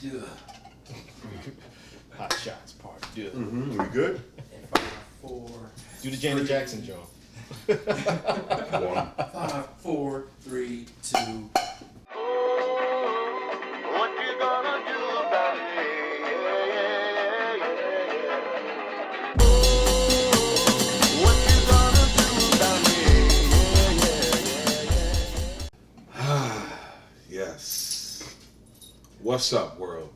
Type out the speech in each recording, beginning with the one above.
2. Hot shots part 2. Mm-hmm. We good? 5, 4. Do the Janet Jackson, John. 1. 5, 4, 3, 2. What you gonna do about it? What you gonna do about it? Yes. What's up, world?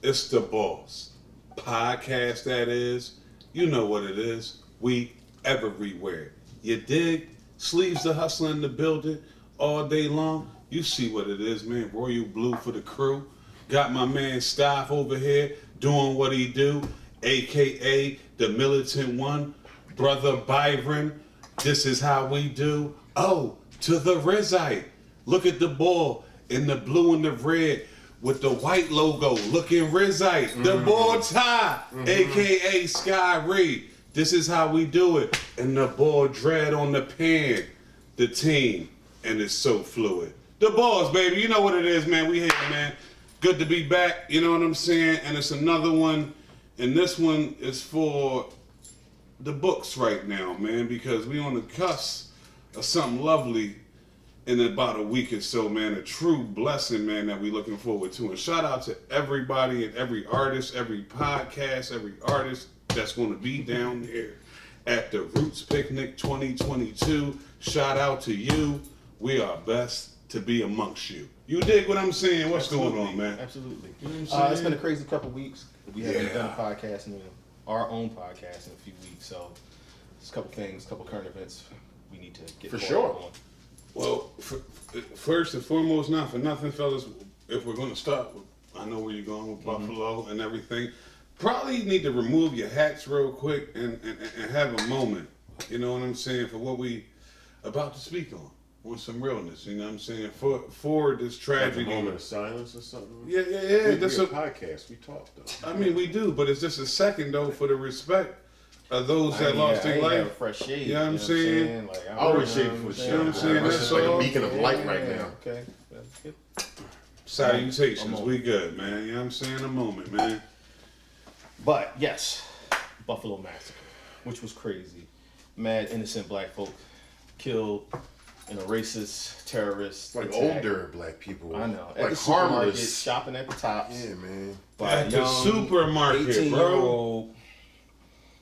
It's the Bols podcast, that is. You know what it is. We everywhere. You dig? Sleeves the hustler in the building all day long. You see what it is, man. Royal Blue for the crew. Got my man Staff over here doing what he do, a.k.a. the militant one. Brother Byron, this is how we do. Oh, to the Rizite. Look at the ball in the blue and the red with the white logo looking Rizite. Mm-hmm. The ball tie, a.k.a. Sky Reed. This is how we do it. And the ball dread on the pan, the team, and it's so fluid. The Bols, baby, you know what it is, man. We here, man. Good to be back, you know what I'm saying? And it's another one, and this one is for the books right now, man, because we on the cusp of something lovely in about a week or so, man. A true blessing, man, that we looking forward to. And shout out to everybody and every artist, every podcast, every artist that's going to be down there at the Roots Picnic 2022. Shout out to you. We are best to be amongst you. You dig what I'm saying? What's going on, man? Absolutely. You know what I'm It's been a saying? crazy couple weeks. We haven't done a podcast our own podcast in a few weeks, so there's a couple things, a couple current events we need to get For caught sure. up on. Well, first and foremost, not for nothing, fellas, if we're going to start, I know where you're going with Buffalo and everything. Probably need to remove your hats real quick and have a moment, you know what I'm saying, for what we about to speak on some realness, you know what I'm saying, for this tragedy. Like a moment of silence or something? Yeah. We That's a a podcast. We talk, though. I mean, we do, but it's just a second, though, for the respect of those that lost their I ain't have a life. fresh shade. You know what I'm saying? Like, I always shake for You know what shit. I'm saying? It's That's like a all. beacon of light right now. Okay. That's good. Salutations. I'm on. We good, man. You know what I'm saying? A moment, man. But yes, Buffalo Massacre, which was crazy. Mad innocent black folk killed in a racist terrorist Like attack. older black people. I know. At Like the supermarket, harmless. shopping at the tops. Yeah, man. By At a the young supermarket, 18-year-old.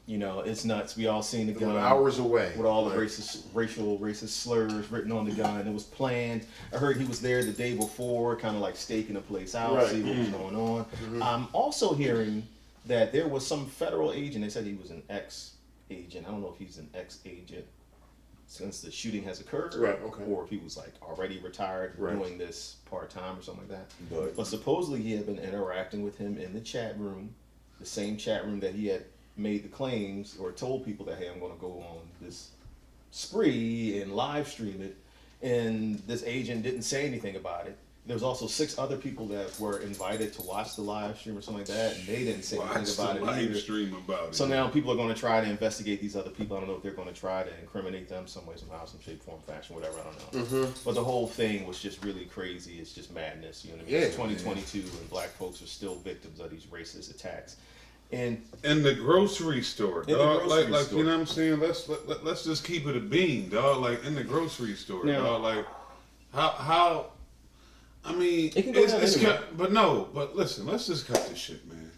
You know, it's nuts. We all seen the gun. Hours away. With all the Like, racist slurs written on the gun. It was planned. I heard he was there the day before, kind of like staking the place out, Right. see what was going on. I'm also hearing that there was some federal agent. They said he was an ex-agent. I don't know if he's an ex-agent since the shooting has occurred, Right, okay. or if he was like already retired, Right. doing this part-time or something like that. But supposedly he had been interacting with him in the chat room, the same chat room that he had made the claims or told people that, hey, I'm going to go on this spree and live stream it, and this agent didn't say anything about it. There was also 6 other people that were invited to watch the live stream or something like that, and they didn't say Watch anything the about it live either. stream about it. So now people are going to try to investigate these other people. I don't know if they're going to try to incriminate them some way, somehow, some shape, form, fashion, whatever. I don't know. But the whole thing was just really crazy. It's just madness. You know what I mean? Yeah, It's 2022, and black folks are still victims of these racist attacks. And in the grocery store, In the dog. grocery Like store. you know what I'm saying? Let's just keep it a bean, dog. Like in the grocery store, Now- dog. Like how I mean, It can go down anywhere. but listen, let's just cut this shit, man.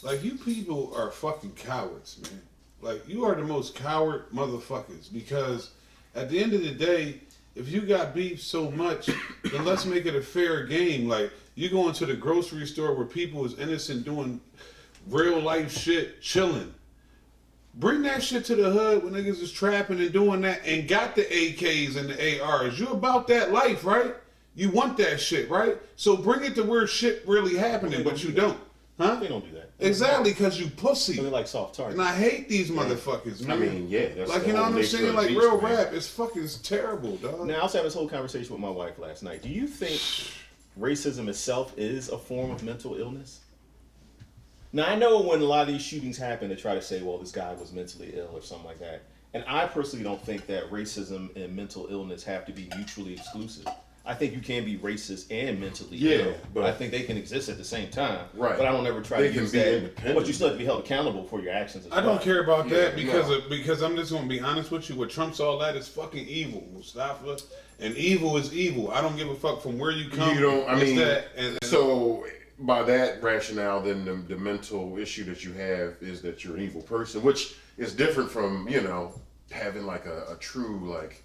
Like you people are fucking cowards, man. Like you are the most coward motherfuckers, because at the end of the day, if you got beef so much, then let's make it a fair game. Like you go into the grocery store where people is innocent doing real life shit, chilling. Bring that shit to the hood when niggas is trapping and doing that and got the AKs and the ARs. You about that life, right? You want that shit, right? So bring it to where shit really happening, but you don't. Huh? they don't do that. Exactly, because you pussy. They're like soft targets. And I hate these motherfuckers, man. I mean, yeah. That's like, the you know whole what I'm nature saying? of Like, beast, real man. rap is fucking terrible, dog. Now, I was having this whole conversation with my wife last night. Do you think racism itself is a form of mental illness? Now, I know when a lot of these shootings happen, they try to say, well, this guy was mentally ill or something like that. And I personally don't think that racism and mental illness have to be mutually exclusive. I think you can be racist and mentally Yeah, ill. but- I think they can exist at the same time. Right. But I don't ever try They to can use be that. independent. But you still have to be held accountable for your actions. As I don't care about that Yeah, because I'm just gonna be honest with you. What trumps all that is fucking evil, Mustafa. And evil is evil. I don't give a fuck from where you come. You don't. I It's mean, that, and so by that rationale, then the mental issue that you have is that you're an evil person, which is different from having like a true like.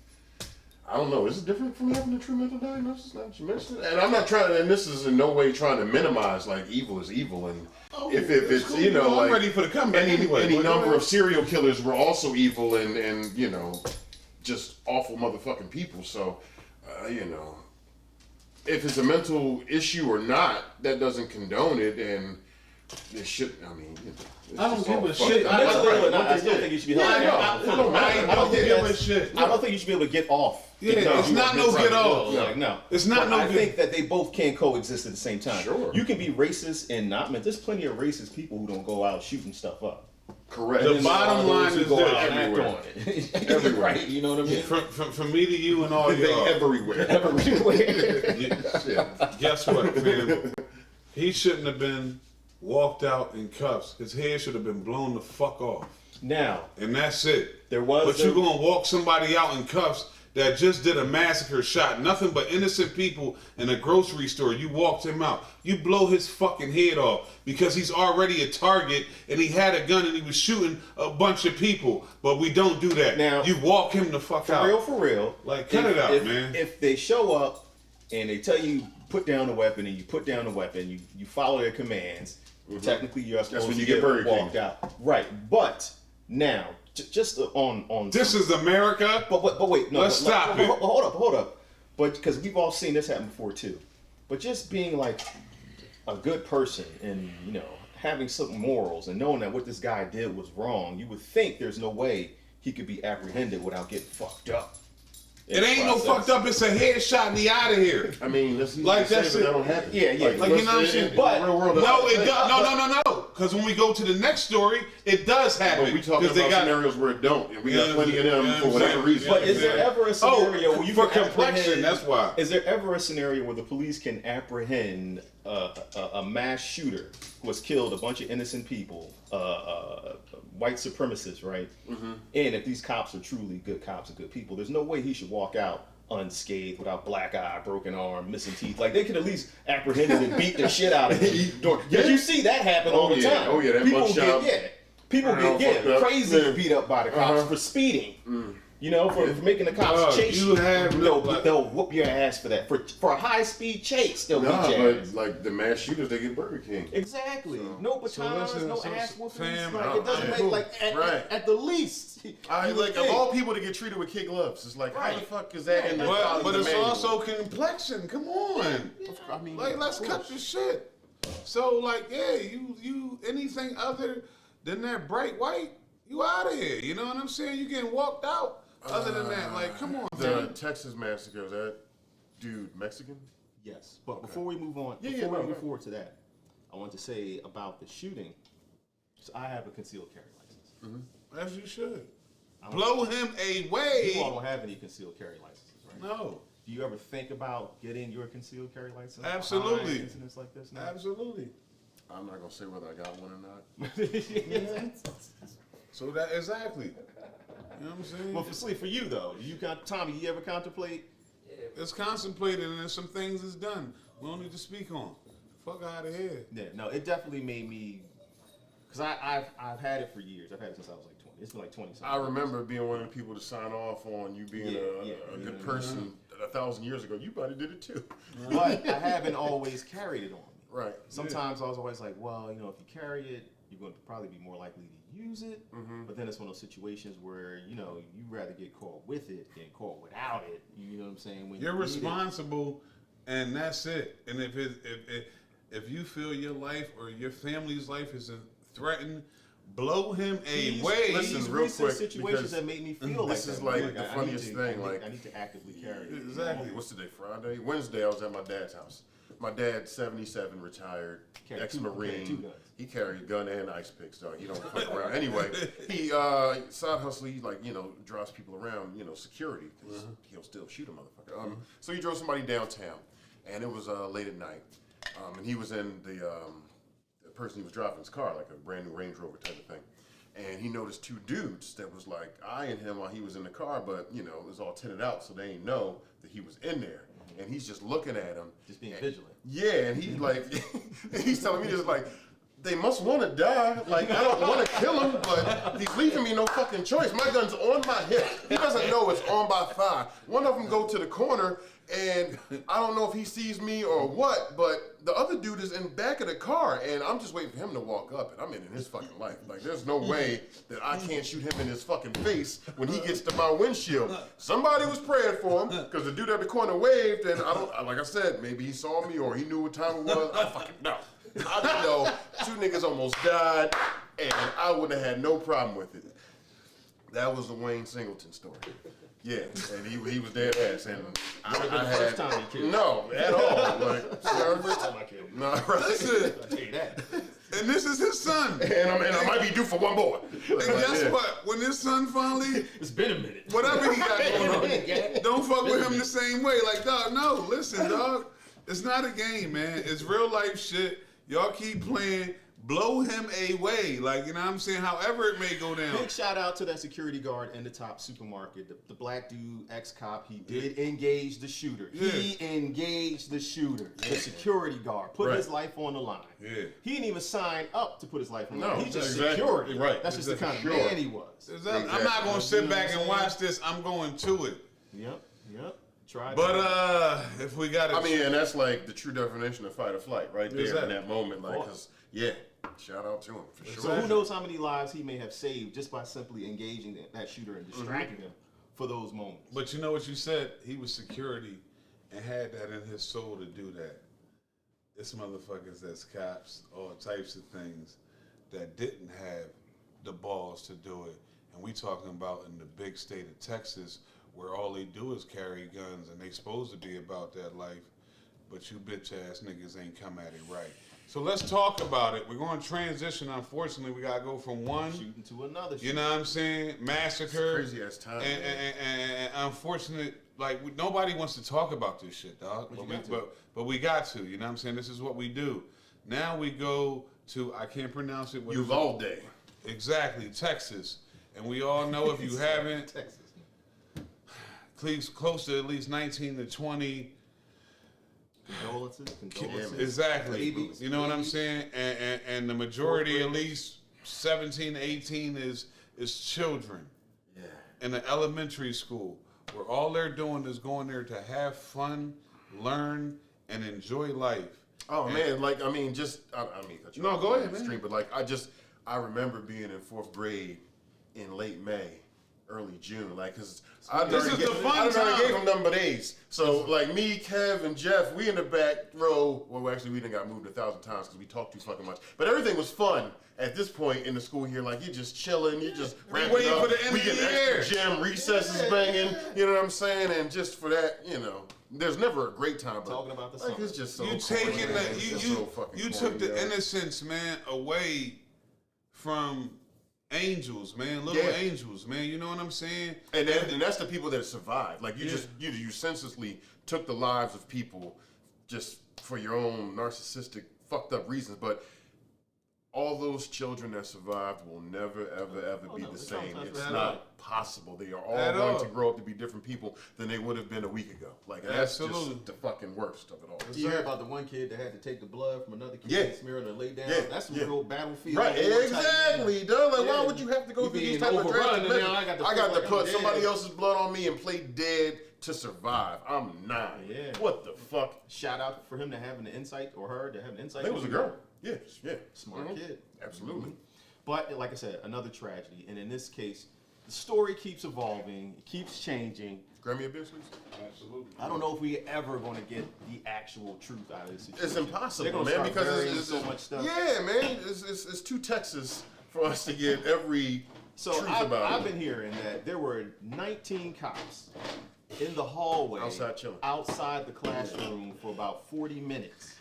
I don't know. Is it different from having a true mental diagnosis? Now that you mentioned it, and I'm not trying. And this is in no way trying to minimize like evil is evil, and if it's cool. I'm like ready for the comeback anyway. any But go number ahead. of serial killers were also evil and just awful motherfucking people. So if it's a mental issue or not, that doesn't condone it, and it should. I mean, it's I don't just give all a fucked shit. up. Mentally ill or not, I still think you should be held I accountable. know. I don't think give a that's- shit. I don't think you should be able to get off. Yeah, because it's you not are no mentally get off. ill. Like, no, It's not But no I get- think that they both can coexist at the same time. Sure. You can be racist and not meant. There's plenty of racist people who don't go out shooting stuff up. Correct. The And then bottom there are line those who is go this. out and act Everywhere. on it. Everywhere. Right? You know what I mean? From me to you and all They y'all. everywhere. Everywhere. Guess what, fam? He shouldn't have been walked out in cuffs. His head should have been blown the fuck off. Now, And that's it. there was. But you gonna walk somebody out in cuffs that just did a massacre, shot nothing but innocent people in a grocery store. You walked him out. You blow his fucking head off because he's already a target and he had a gun and he was shooting a bunch of people. But we don't do that. Now, you walk him the fuck out. For real. Like, cut it out, man. If they show up and they tell you put down the weapon and you put down the weapon, you follow their commands. Technically, you're supposed when to you get Burger King. walked out. Right, but now just on This is America. but wait, no. Let's stop it. Hold up. But because we've all seen this happen before too. But just being like a good person and having some morals and knowing that what this guy did was wrong, you would think there's no way he could be apprehended without getting fucked up. It ain't no fucked up. It's a headshot and he out of here. I mean, that's Like, that's that it. don't happen. Yeah. Like, you know what I'm saying? But- in the real world, No, it doesn't does. happen. No. Because when we go to the next story, it does happen. But we talking 'Cause they about scenarios where it don't, and we got plenty of them for whatever reason. But is there ever a scenario where you for can complexion? apprehend- That's why. Is there ever a scenario where the police can apprehend a mass shooter who has killed a bunch of innocent people, white supremacists, right? Mm-hmm. And if these cops are truly good cops and good people, there's no way he should walk out unscathed without black eye, broken arm, missing teeth. Like they could at least apprehend him and beat the shit out of him. Because you see that happen all the time. Oh, yeah, that people mugshot. People Around get fucked up. crazy Yeah. beat up by the cops for speeding. For making the cops Dog, chase you have no- they'll whoop your ass for that. For a high speed chase, they'll Nah, beat your but ass. like the mass shooters, they get Burger King. Exactly. So- No batons, listen, no so- ass whoopings. fam, Like, it doesn't I'm make cool. Right. at the least. I you would like of think. all people to get treated with kid gloves. It's like how the Right. fuck is that in the But it's manual? also complexion. Come on. I mean, Like, let's of cut course. this shit. So, like, yeah, you anything other than that bright white, you out of here. You know what I'm saying? You getting walked out. Other than that, like, come on, The man. Texas massacre, is that dude Mexican? Yes, but before we move on, Yeah, before no, we move no. forward to that, I want to say about the shooting. So I have a concealed carry license. As you should. I don't- Blow him away. You all don't have any concealed carry licenses, right? No, Do you ever think about getting your concealed carry license? Absolutely. behind Incidents like this. Now? absolutely. I'm not gonna say whether I got one or not. So that exactly. You know what I'm saying? Well, for you though, Tommy, you ever contemplate? It's contemplated and there's some things it's done. We don't need to speak on. Fuck out of here. Yeah, no, it definitely made me, because I've had it for years. I've had it since I was like 20. It's been like 20 something. I remember being one of the people to sign off on you being a good person 1,000 years ago. You probably did it too. But I haven't always carried it on me. Right. Sometimes I was always like, well, if you carry it, you're going to probably be more likely to use it. But then it's one of those situations where, you rather get caught with it than caught without it. You know what I'm saying? When You're you need it. responsible, and that's it. And if you feel your life or your family's life is threatened, blow him away. listen, These real recent quick, situations because that make me feel like this is that. like Like, the I need funniest to- thing, I like- need to actively carry it. Exactly. What's today? Friday? Wednesday, I was at my dad's house. My dad's 77, retired, Carry ex-Marine. two guns. He carried a gun and ice picks, dog. He don't fuck around. Anyway, he side hustle. He drives people around, security, because he'll still shoot a motherfucker. So he drove somebody downtown, and it was late at night, and he was in the person he was driving his car, like a brand new Range Rover type of thing. And he noticed two dudes that was like eyeing him while he was in the car, but it was all tinted out, so they didn't know that he was in there. And he's just looking at him, Just being vigilant. yeah, and he's like, he's telling me just like, they must want to die. Like, I don't want to kill him, but he's leaving me no fucking choice. My gun's on my hip. He doesn't know it's on my thigh. One of them go to the corner, and I don't know if he sees me or what, but the other dude is in back of the car, and I'm just waiting for him to walk up, and I'm in his fucking life. Like, there's no way that I can't shoot him in his fucking face when he gets to my windshield. Somebody was praying for him, because the dude at the corner waved, and like I said, maybe he saw me or he knew what time it was. I fucking know. I didn't know. Two niggas almost died, and I wouldn't have had no problem with it. That was the Wayne Singleton story. Yeah, and he was dead ass, and I had First time he killed. no at all. Like, First time I killed him. no, right. Listen, I'll tell you that. and this is his son. And I might be due for one more. And guess what? When his son finally, It's been a minute. whatever he got going on, Yeah. don't fuck with him the same way. Like, dog, no, listen, dog. It's not a game, man. It's real life shit. Y'all keep playing. Blow him away. Like, you know what I'm saying? However it may go down. Big shout out to that security guard in the top supermarket. The black dude, ex-cop, he did engage the shooter. Yeah. He engaged the shooter. The security guard put Right. his life on the line. Yeah. He didn't even sign up to put his life on the No, line. He's just exactly. security. Right. That's just the kind of Sure. man he was. Exactly. I'm not going to sit back and watch this. I'm going to it. Yep. Try But if we got it. I mean, and that's like the true definition of fight or flight, right there Exactly. in that moment. Like, cause shout out to him for sure. So who knows how many lives he may have saved just by simply engaging that shooter and distracting him for those moments. But you know what you said? He was security and had that in his soul to do that. It's motherfuckers that's cops, all types of things that didn't have the balls to do it. And we talking about in the big state of Texas where all they do is carry guns and they supposed to be about that life. But you bitch ass niggas ain't come at it right. So let's talk about it. We're going to transition. Unfortunately, we got to go from one Shooting to another. You know what I'm saying? Massacre. Crazy ass time. And unfortunate, like nobody wants to talk about this shit, dog. But we got to. You know what I'm saying? This is what we do. Now we go to I can't pronounce it. What is it? Uvalde. Exactly, Texas. And we all know if you haven't, Texas. please close to at least 19 to 20. Condolences. Exactly. Babies. You know what I'm saying? And the majority, at least 17 to 18, is children. Yeah. In the elementary school, where all they're doing is going there to have fun, learn, and enjoy life. Oh man, like I mean, just I mean, cut you No, off go on ahead, the man. stream, but like I remember being in 4th grade in late May, early June, like because I This is the fun I time. gave them nothing but A's. So like me, Kev, and Jeff, we in the back row. Well, actually, we done got moved 1,000 times because we talked too fucking much. But everything was fun at this point in the school here. Like you're just chilling, you're just ramping waiting up. for the end we of the getting year. extra gym recesses banging. You know what I'm saying? And just for that, there's never a great time. But Talking about the like summer. it's just so You corny, taking man. the It's you just so fucking you corny, took the yo. innocence, man, away from angels, man, little Yeah. angels, man. You know what I'm saying? And that's the people that survived. Like you senselessly took the lives of people just for your own narcissistic, fucked up reasons. But all those children that survived will never, ever, ever be no, the it's same. traumatized It's at not all. possible. They are all At going all. to grow up to be different people than they would have been a week ago. Like and that's Absolutely. just the fucking worst of it all. You hear about the one kid that had to take the blood from another kid Yeah. and smear it and lay down? Yeah. That's some Yeah. real battlefield. Right, war type. exactly, duh. Like, why Yeah. would you have to go You through being these type of overrun, drastic and measures? now I got to I feel got like to I'm put dead. somebody else's blood on me and play dead to survive. I'm 9. Yeah. What the fuck? Shout out for him to having the insight, or her to have an insight. I think it was a girl. Yeah, yeah. Smart Mhm. kid. Absolutely. But like I said, another tragedy. And in this case, the story keeps evolving, it keeps changing. Grab me a beer, please. Absolutely. I don't know if we ever going to get the actual truth out of this situation. It's impossible, They're gonna man, start because burying it's so much stuff. Yeah, man, it's too Texas for us to get every So truth I've about I've it. been hearing that there were 19 cops in the hallway, Outside chilling. outside the classroom for about 40 minutes.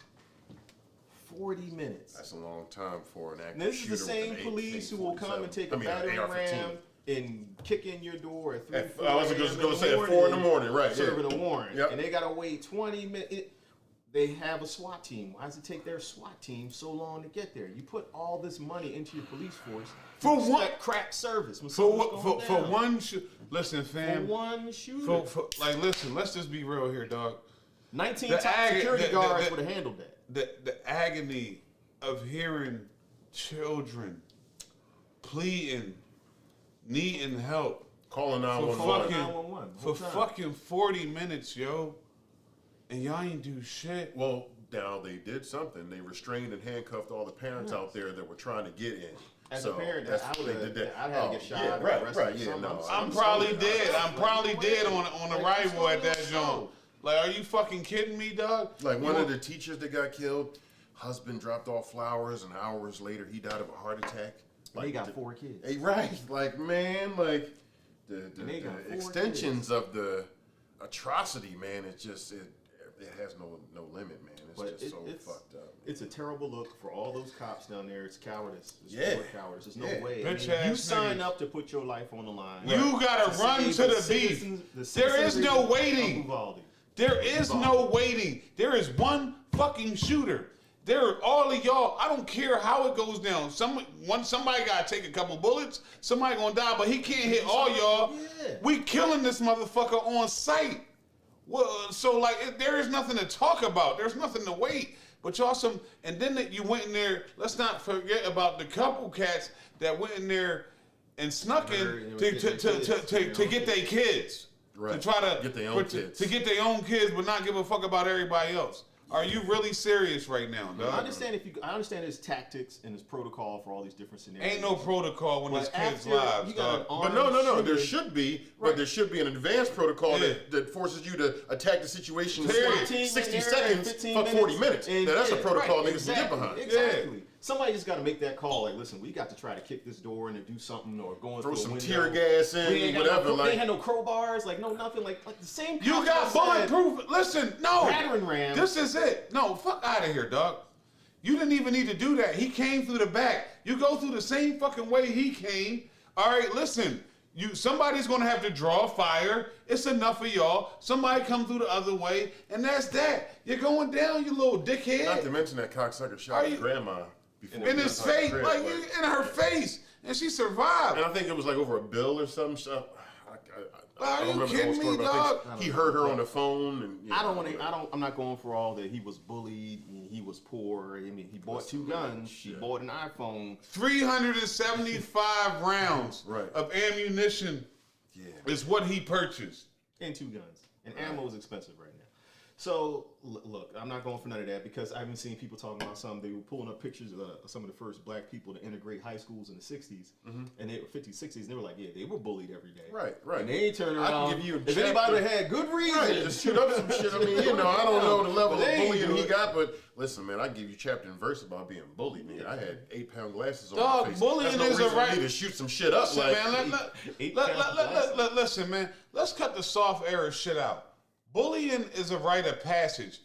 40 minutes. That's a long time for an active Now, this is shooter the same with an police who will come and take a an battering AR-15. ram and kick in your door at 3, 4 I was a.m. just going to say at 4 in the morning, right? serving a warrant. Yep. And they got to wait 20 minutes. They have a SWAT team. Why does it take their SWAT team so long to get there? You put all this money into your police force For to what? expect crack service. When For something's what? going For down. one. Listen, For fam. one shooter. Like, listen. Let's just be real here, dog. 19 the top ag- security the- guards the- would have handled that. The agony of hearing children pleading, needing help Calling for 911. 911 for whole time. fucking 40 minutes, yo, and y'all ain't do shit. Well, now they did something. They restrained and handcuffed all the parents out there that were trying to get in. As so a parent, that's I what would've- they did. That. I'd have to get shot Yeah, or right, arrested right. or Yeah, something. no. I'm probably dead. I'm probably Like, dead on the like, right what's at that going on? joint. Like, are you fucking kidding me, dog? Like one of the teachers that got killed, husband dropped off flowers, and hours later he died of a heart attack. They Like, got 4 kids. Hey, right? Like, man, like they got the 4 extensions of the atrocity, man. It just it has no limit, man. It's But just so it's fucked up. It's a terrible look for all those cops down there. It's cowardice. It's Yeah. pure cowardice. There's no Yeah. way. Bitch you ass sign niggas. up to put your life on the line. You gotta run save to the citizens- beef. the There is citizens no of waiting. Uvalde. There is no waiting. There is one fucking shooter. There, all of y'all. I don't care how it goes down. Somebody gotta take a couple bullets. Somebody gonna die, but he can't hit all y'all. Yeah. We killing this motherfucker on sight. Well, so like, there is nothing to talk about. There's nothing to wait. But y'all and then that you went in there. Let's not forget about the couple cats that went in there and snuck in to get their kids. Right. To try to Get their own kids. to get their own kids, but not give a fuck about everybody else. Are you really serious right now, dog? I understand his tactics and his protocol for all these different scenarios. Ain't no protocol when it's But kids' after lives, you got an dog. But no. shooter- There should be, Right. but there should be an advanced protocol Yeah. that forces you to attack the situation in Period. 60 in there, seconds 15 for 40 minutes. and Now, that's a yeah, protocol right, niggas can get behind. Exactly. Somebody just got to make that call. Like, listen, we got to try to kick this door in and do something, or go in Throw through a some window. tear gas in, We ain't got whatever. No, like, they ain't had no crowbars, like no nothing, like the same. You cops got that said, bulletproof. Listen, no. Battering ram. This is it. No, fuck out of here, dog. You didn't even need to do that. He came through the back. You go through the same fucking way he came. All right, listen. Somebody's gonna have to draw fire. It's enough of y'all. Somebody come through the other way, and that's that. You're going down, you little Not to dickhead. mention that cocksucker Are shot you- his grandma before In he his got out the face, crib, like you in her face, and she survived. And I think it was like over a bill or some stuff. Are you don't remember the kidding whole story, me, but I think dog? he heard her on the phone, and I don't want to. I'm not going for all that. He was bullied. He was poor. I mean, he bought 2 guns. He Shit. bought an iPhone. 375 rounds Right. of ammunition Yeah. is what he purchased. And 2 guns. And ammo is expensive right now. So, look, I'm not going for none of that because I've been seeing people talking about they were pulling up pictures of some of the first black people to integrate high schools in the 60s. And they were 50s, 60s, and they were like, yeah, they were bullied every day. Right. And they ain't turning I can around. give you a if chapter. anybody had good reason Right, to shoot up some shit. I mean, you know, I don't know the level But they of ain't bullying do he it. got, but listen, man, I give you chapter and verse about being bullied, nigga. I had 8-pound glasses on Dog, my face. bullying That's no is a reason for right- me to shoot some shit up. Listen, Like, man, listen, man. Let's cut the soft era shit out. Bullying is a rite of passage.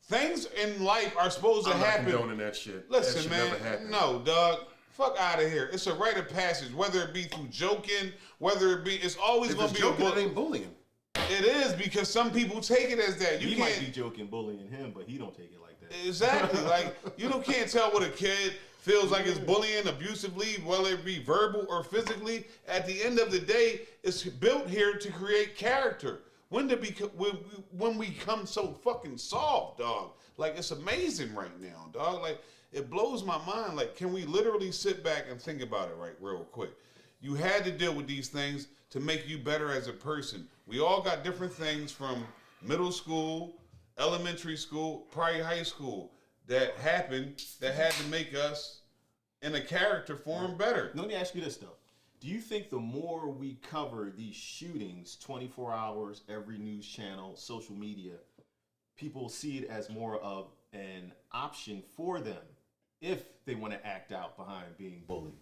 Things in life are supposed to I'm not happen. condoning that shit. Listen, that shit man. never happened. No, dog. Fuck out of here. It's a rite of passage, whether it be through joking, whether it be. It's always If gonna it's be joking, a it ain't bullying. It is because some people take it as that. You He can't might be joking, bullying him, but he don't take it like that. exactly like can't tell what a kid feels like it's bullying abusively, whether it be verbal or physically. At the end of the day, it's built here to create character. When we come so fucking soft, dog? Like, it's amazing right now, dog. Like, it blows my mind. Like, can we literally sit back and think about it real quick? You had to deal with these things to make you better as a person. We all got different things from middle school, elementary school, probably high school that happened that had to make us in a character form better. Let me ask you this, though. Do you think the more we cover these shootings, 24 hours, every news channel, social media, people see it as more of an option for them if they want to act out behind being bullied?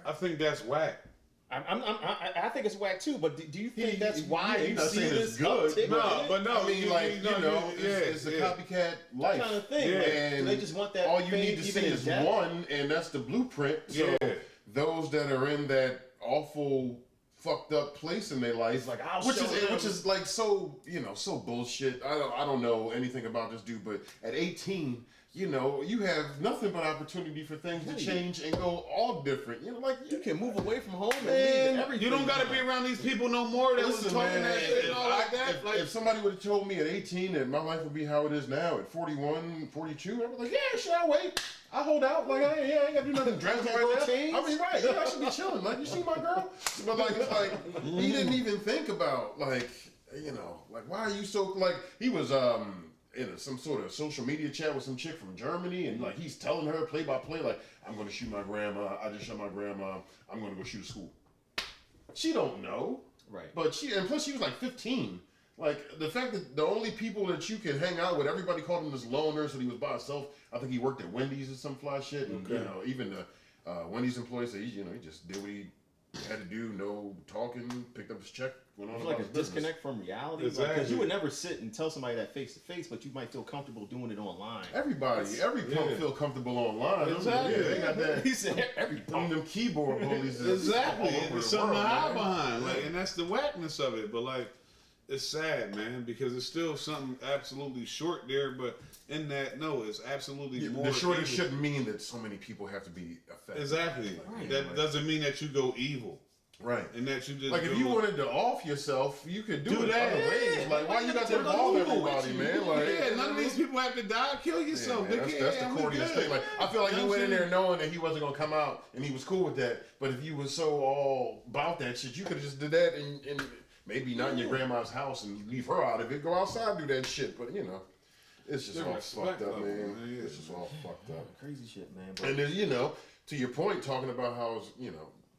I think that's whack. I think it's whack too, but do you think that's why you're you not see saying this it's good? uptick? No, but no, I mean, like, it's a copycat life. Kind of thing. Yeah. Like, And they just want that. all you fame need to even see in is death? one, and that's the blueprint. So Yeah. those that are in that awful, fucked up place in their life, like, I'll which show them. is like so, so bullshit. I don't know anything about this dude, but at 18, you have nothing but opportunity for things to change and go all different. You can move away from home and Man, leave everything. You don't got to be behind. around these people no more that was Listen, talking man, that shit and all like that. if somebody would have told me at 18 that my life would be how it is now at 41, 42, I'd be like, yeah, should I wait? I hold out. Like, I ain't got to do nothing drastic Can't go right now. change? I mean, right, yeah, I should be chilling. Like, you see my girl? But, like, it's like, he didn't even think about, like, why are you so, like, he was, in some sort of social media chat with some chick from Germany, and like he's telling her play by play, like, I'm gonna shoot my grandma, I just shot my grandma, I'm gonna go shoot a school. She don't know. Right. But plus she was like 15. Like, the fact that the only people that you can hang out with, everybody called him this loner, so he was by himself. I think he worked at Wendy's or some fly shit. And, even the Wendy's employees say, he just did what he had to do, no talking, picked up his check, went on It's about like a his business. disconnect from reality. Exactly. Because you would never sit and tell somebody that face to face, but you might feel comfortable doing it online. Every punk feel comfortable online. Exactly. Yeah, they got that. He said every Them keyboard bullies. is Exactly. all over the It's something world, to hide man. behind. Like, and that's the whackness of it. But like, it's sad, man, because it's still something absolutely short there, but in that, no, it's absolutely more. The shortage evil. shouldn't mean that so many people have to be affected. Exactly. Right. That doesn't mean that you go evil. Right. And that you just Like, if go- you wanted to off yourself, you could do it that. other ways. Yeah. Like, why you got to Take a involve Google with everybody, you. man? Like, yeah, none of these people have to die. Kill Yeah, yourself. man, Dickhead. that's the We corniest good. thing. Like, I feel like You he know went in what I'm there knowing that he wasn't gonna come out, and he was cool with that. But if you was so all about that shit, you could have just did that and maybe not in your grandma's house and leave her out of it. Go outside and do that shit. But it's just all Respect fucked up, level, man. man, yeah. It's just all fucked up. crazy shit, man. But And then, to your point, talking about how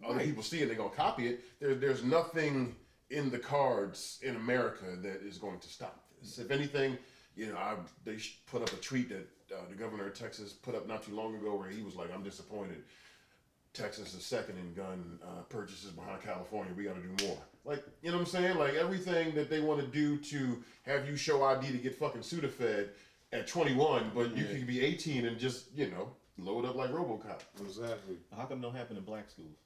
other people see it, they're gonna copy it. There's nothing in the cards in America that is going to stop this. If anything, they put up a tweet that the governor of Texas put up not too long ago where he was like, "I'm disappointed. Texas is second in gun purchases behind California. We got to do more." Like, you know what I'm saying? Like, everything that they want to do to have you show ID to get fucking Sudafed at 21, but you could be 18 and just load up like RoboCop. Exactly. how come it don't happen in black schools?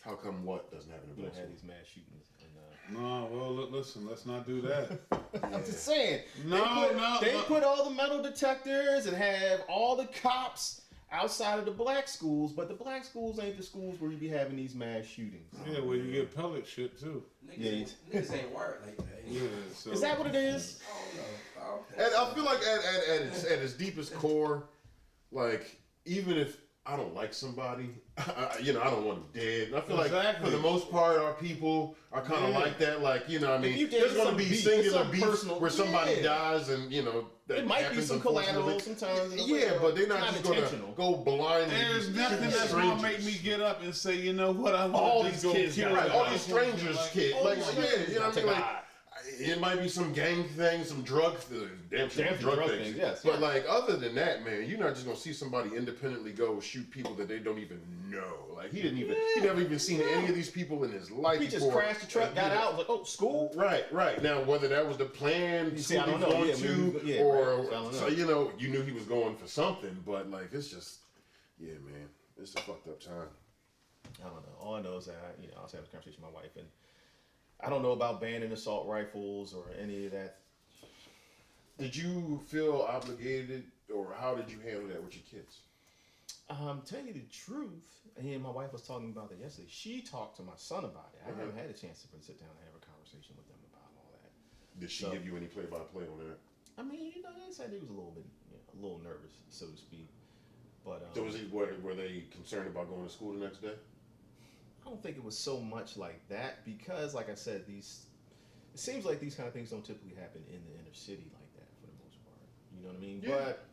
How come what doesn't happen in We black don't have schools? these mass shootings. And, No, well, listen, let's not do that. I'm just saying. No, They no. put all the metal detectors and have all the cops outside of the black schools, but the black schools ain't the schools where you be having these mass shootings. Yeah, well, you get pellet shit too. Niggas ain't work like that. Yeah, so. Is that what it is? I don't know. And I feel like at its deepest core, like, even if I don't like somebody, I don't want them dead. And I feel like Exactly. for the most part, our people are kind of Yeah. like that. Like, you there's did going to some be beef, singular some beef personal- where somebody yeah. dies and, that It might be happens, some collateral unfortunately. sometimes. in a way, Yeah, but they're not it's just going intentional. to go blindly. There's shoot nothing that's gonna strangers. make me get up and say, you know what, I All want to these go kids kill got Right, it. all everybody. these strangers, Like, kid. all Like, these yeah, strangers you know what I got mean? to Like, God. it might be some gang things, some drug damn Damn drug things. yes. But like, other than that, man, you're not just gonna see somebody independently go shoot people that they don't even know. Like, he never even seen any of these people in his life. He just before. crashed the truck, got out, was like, oh, school? Right. Now, whether that was the plan, You see, school I don't he was know. going Yeah, to, maybe- yeah, or right. I don't know. so you knew he was going for something. But like, it's just, yeah, man, it's a fucked up time. I don't know. All I know is that I was having a conversation with my wife, and I don't know about banning assault rifles or any of that. Did you feel obligated, or how did you handle that with your kids? Tell you the truth, and my wife was talking about that yesterday. She talked to my son about it. I haven't had a chance to sit down and have a conversation with them about all that. Did she give you any play-by-play on that? I mean, they said he was a little bit, a little nervous, so to speak. But So were they concerned about going to school the next day? I don't think it was so much like that because, like I said, it seems like these kind of things don't typically happen in the inner city like that for the most part. You know what I mean? Yeah. But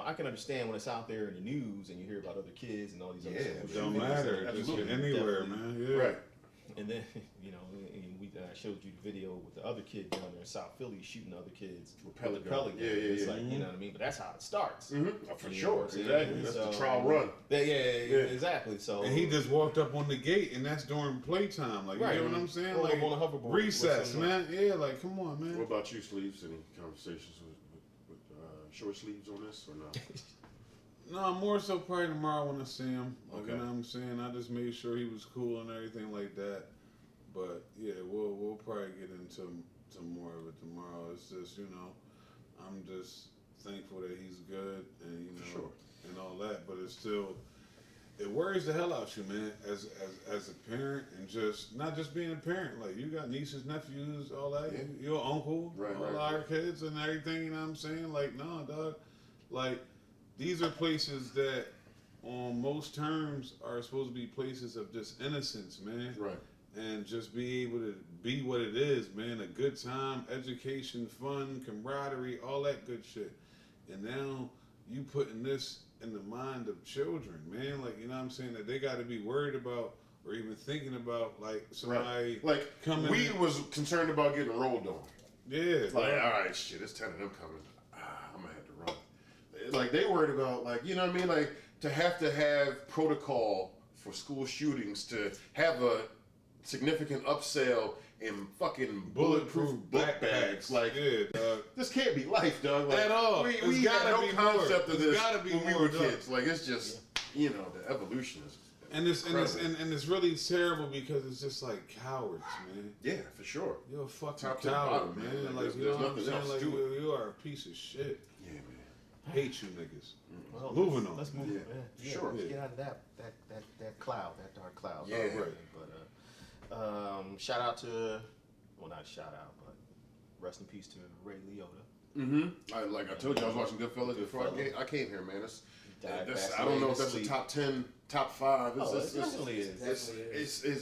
I can understand when it's out there in the news and you hear about other kids and all these other Yeah, schools. Don't shooting, matter. Just absolutely, anywhere, definitely. man. Yeah. Right. And then, and we and I showed you the video with the other kid down there in South Philly shooting other kids With pellet the gun. pellet gun. Yeah, It's yeah. like, you know what I mean? But that's how it starts. For You know sure. what I'm saying? Exactly. That's the trial run. Yeah, exactly. So And he just walked up on the gate, and that's during playtime. Like, you Right. know what I'm saying? Roll Like, up on a hoverboard recess, with some, man. Yeah, like, come on, man. What about you, Sleeves? Any conversations with short sleeves on this or no? No, more so probably tomorrow when I see him. Like, Okay. you know what I'm saying? I just made sure he was cool and everything like that. But yeah, we'll probably get into more of it tomorrow. It's just, you know, I'm just thankful that he's good and, you know, Sure. and all that. But it's still, it worries the hell out you, man, as a parent, and just not just being a parent. Like, you got nieces, nephews, all that. Yeah. You're an uncle, Right, all right, our right. kids and everything. You know what I'm saying? Like, no, dog. Like, these are places that, on most terms, are supposed to be places of just innocence, man. Right. And just be able to be what it is, man. A good time, education, fun, camaraderie, all that good shit. And now you putting this in the mind of children, man. Like, you know what I'm saying? That they got to be worried about or even thinking about, like, somebody Like, coming we in. was concerned about getting rolled on. Yeah. Like, all right, shit, it's 10 of them coming. I'm gonna have to run. Like, they worried about, like, you know what I mean? Like, to have protocol for school shootings, to have a significant upsell in fucking bulletproof book bags. Like, yeah, dog. this can't be life, dog. Like, At all. We It's had gotta no be concept more. of It's this gotta be when we more, were dog. kids. Like, it's just, you know, the evolution is And it's incredible. it's really terrible because it's just like cowards, man. Yeah, for sure. You're a fucking Top to coward, bottom, man. man. Like, There's- you know there's what I'm nothing saying? else Like, to it. you are a piece of shit. Yeah, man. Hate you niggas. Well, Moving on. Let's move Yeah, on. Yeah, sure. Let's get out of that cloud, that dark cloud. Yeah. already. But shout out to, well, not shout out, but rest in peace to Ray Liotta. I told you, I was watching Goodfellas before Goodfellas. I came here, man. That's, Died that's, fast I don't know laying if that's a asleep. top 10, top 5. Oh, it definitely is.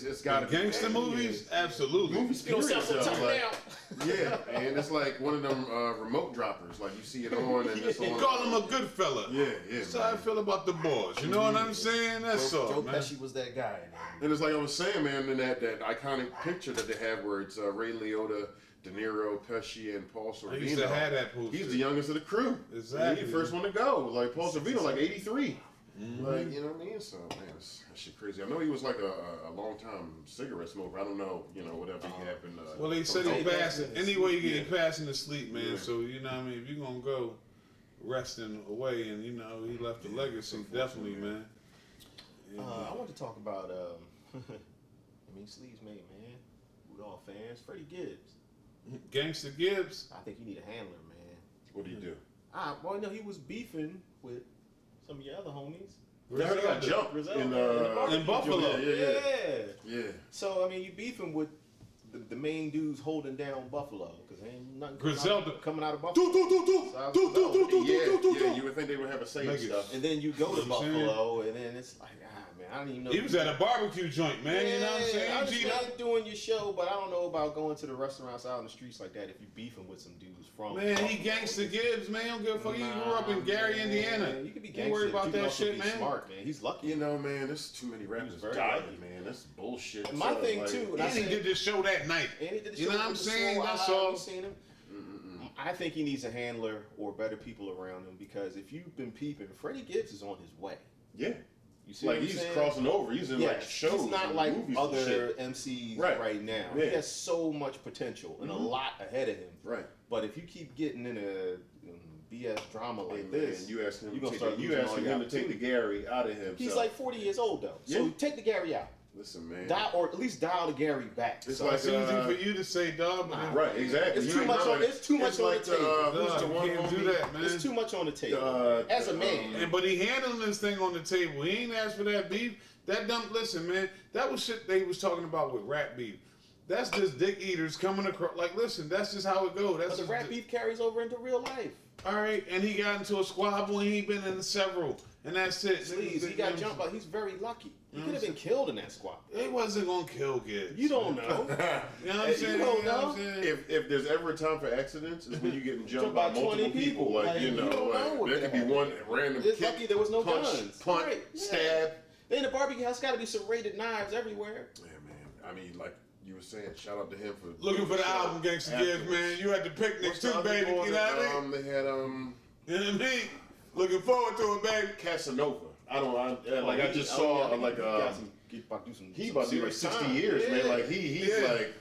It's got to be. Gangster man. movies? Absolutely. Movies, You don't period, sound so though, turned like, down. Yeah, and it's like one of them remote droppers. Like, you see it on and it's You on. call him a good fella. Yeah, That's how I feel about the boys. You know what I'm saying? That's all, Joe man. Pesci was that guy. And it's like I was saying, man, in that iconic picture that they have where it's Ray Liotta, De Niro, Pesci, and Paul Sorvino. I used to have that poster. He's the youngest of the crew. Exactly. He's the first one to go. Like, Paul Sorvino, like 83. Like, you know what I mean? So, man, that shit crazy. I know he was like a long time cigarette smoker. I don't know, whatever he happened. Well, they said he Oh, passed. yeah. Anyway, you get passing to sleep, man. Yeah. So, you know what I mean? If you're going to go resting away and, you know, he left a legacy, definitely, man. Yeah. I want to talk about, Sleeves made, man. Rudolph fans. Freddie Gibbs. Gangsta Gibbs. I think you need a handler, man. What do you do? Well, no, he was beefing with some of your other homies. I heard he got jumped Griselda, in Buffalo. Yeah. Yeah. So, I mean, you beefing with the main dudes holding down Buffalo, because ain't nothing Griselda. coming out of Buffalo. Yeah, you would think they would have a say and Niggas. stuff. And then you go to You know what I'm saying? Buffalo, and then it's like, man, I don't even know. He was at a barbecue joint, man. You know what I'm I saying? understand doing your show, but I don't know about going to the restaurants out in the streets like that if you beefing with some dudes from Man, he Buffalo. Gangsta Gibbs, man. Don't give a fuck. He Nah, grew up in Gary, man. Indiana. You could be You gangster. worry about You can that also shit, be man. Smart, man. He's lucky. You know, man, there's too many rappers very dying, lucky. man. That's bullshit. My So, thing, like, too, and And he did this show that night. And he did the You know show what I'm with the saying? Soul That's Eye. all. You seen him? I think he needs a handler or better people around him, because if you've been peeping, Freddie Gibbs is on his way. Yeah. You see Like, what I'm he's saying? crossing over. He's in, like, Yes, shows. he's not and like movies and other shit. MCs Right. right now. Yeah. He has so much potential and a lot ahead of him. Right. But if you keep getting in a BS drama like Hey, this, man, you asking him, you're gonna to start take, you losing all asking your him to take the Gary out of him. He's so. like 40 years old though, so Yeah. take the Gary out. Listen, man. Or at least dial the Gary back. It's So like, It's easy for you to say, dog, but Nah. Right, exactly. It's You too ain't much not on- it's too much on like the table. Who's the you one can't do homie? that, man. it's too much on the table. As a man, And but he handling this thing on the table. He ain't asked for that beef. That dumb. Listen, man. That was shit they was talking about with rap beef. That's just dick eaters coming across. Like, listen, that's just how it goes. That's but the just rap beef carries over into real life. All right, and he got into a squabble and he been in several, and that's it. Please, he got jumped, but he's very lucky. He could have been killed in that squad. It wasn't gonna kill Gibbs. You don't know. You know what I'm You saying? don't You know what know. I'm saying? If there's ever a time for accidents, is when you getting jumped Jumped by by multiple 20 people. Like, Like, you you know, don't know what there could could be happen. one random It's kick, lucky there was no punch, guns. punt, Right, yeah. stab. Then the barbecue house got to be serrated knives everywhere. Yeah, man. I mean, like, You were saying, shout out to him for Looking for the album, Gangsta Gibbs, man. You had the picnics too, baby. You know what I mean? They had You know what I mean? Looking forward to it, baby. Casanova. I just saw he about to do like 60 years, man. Like he's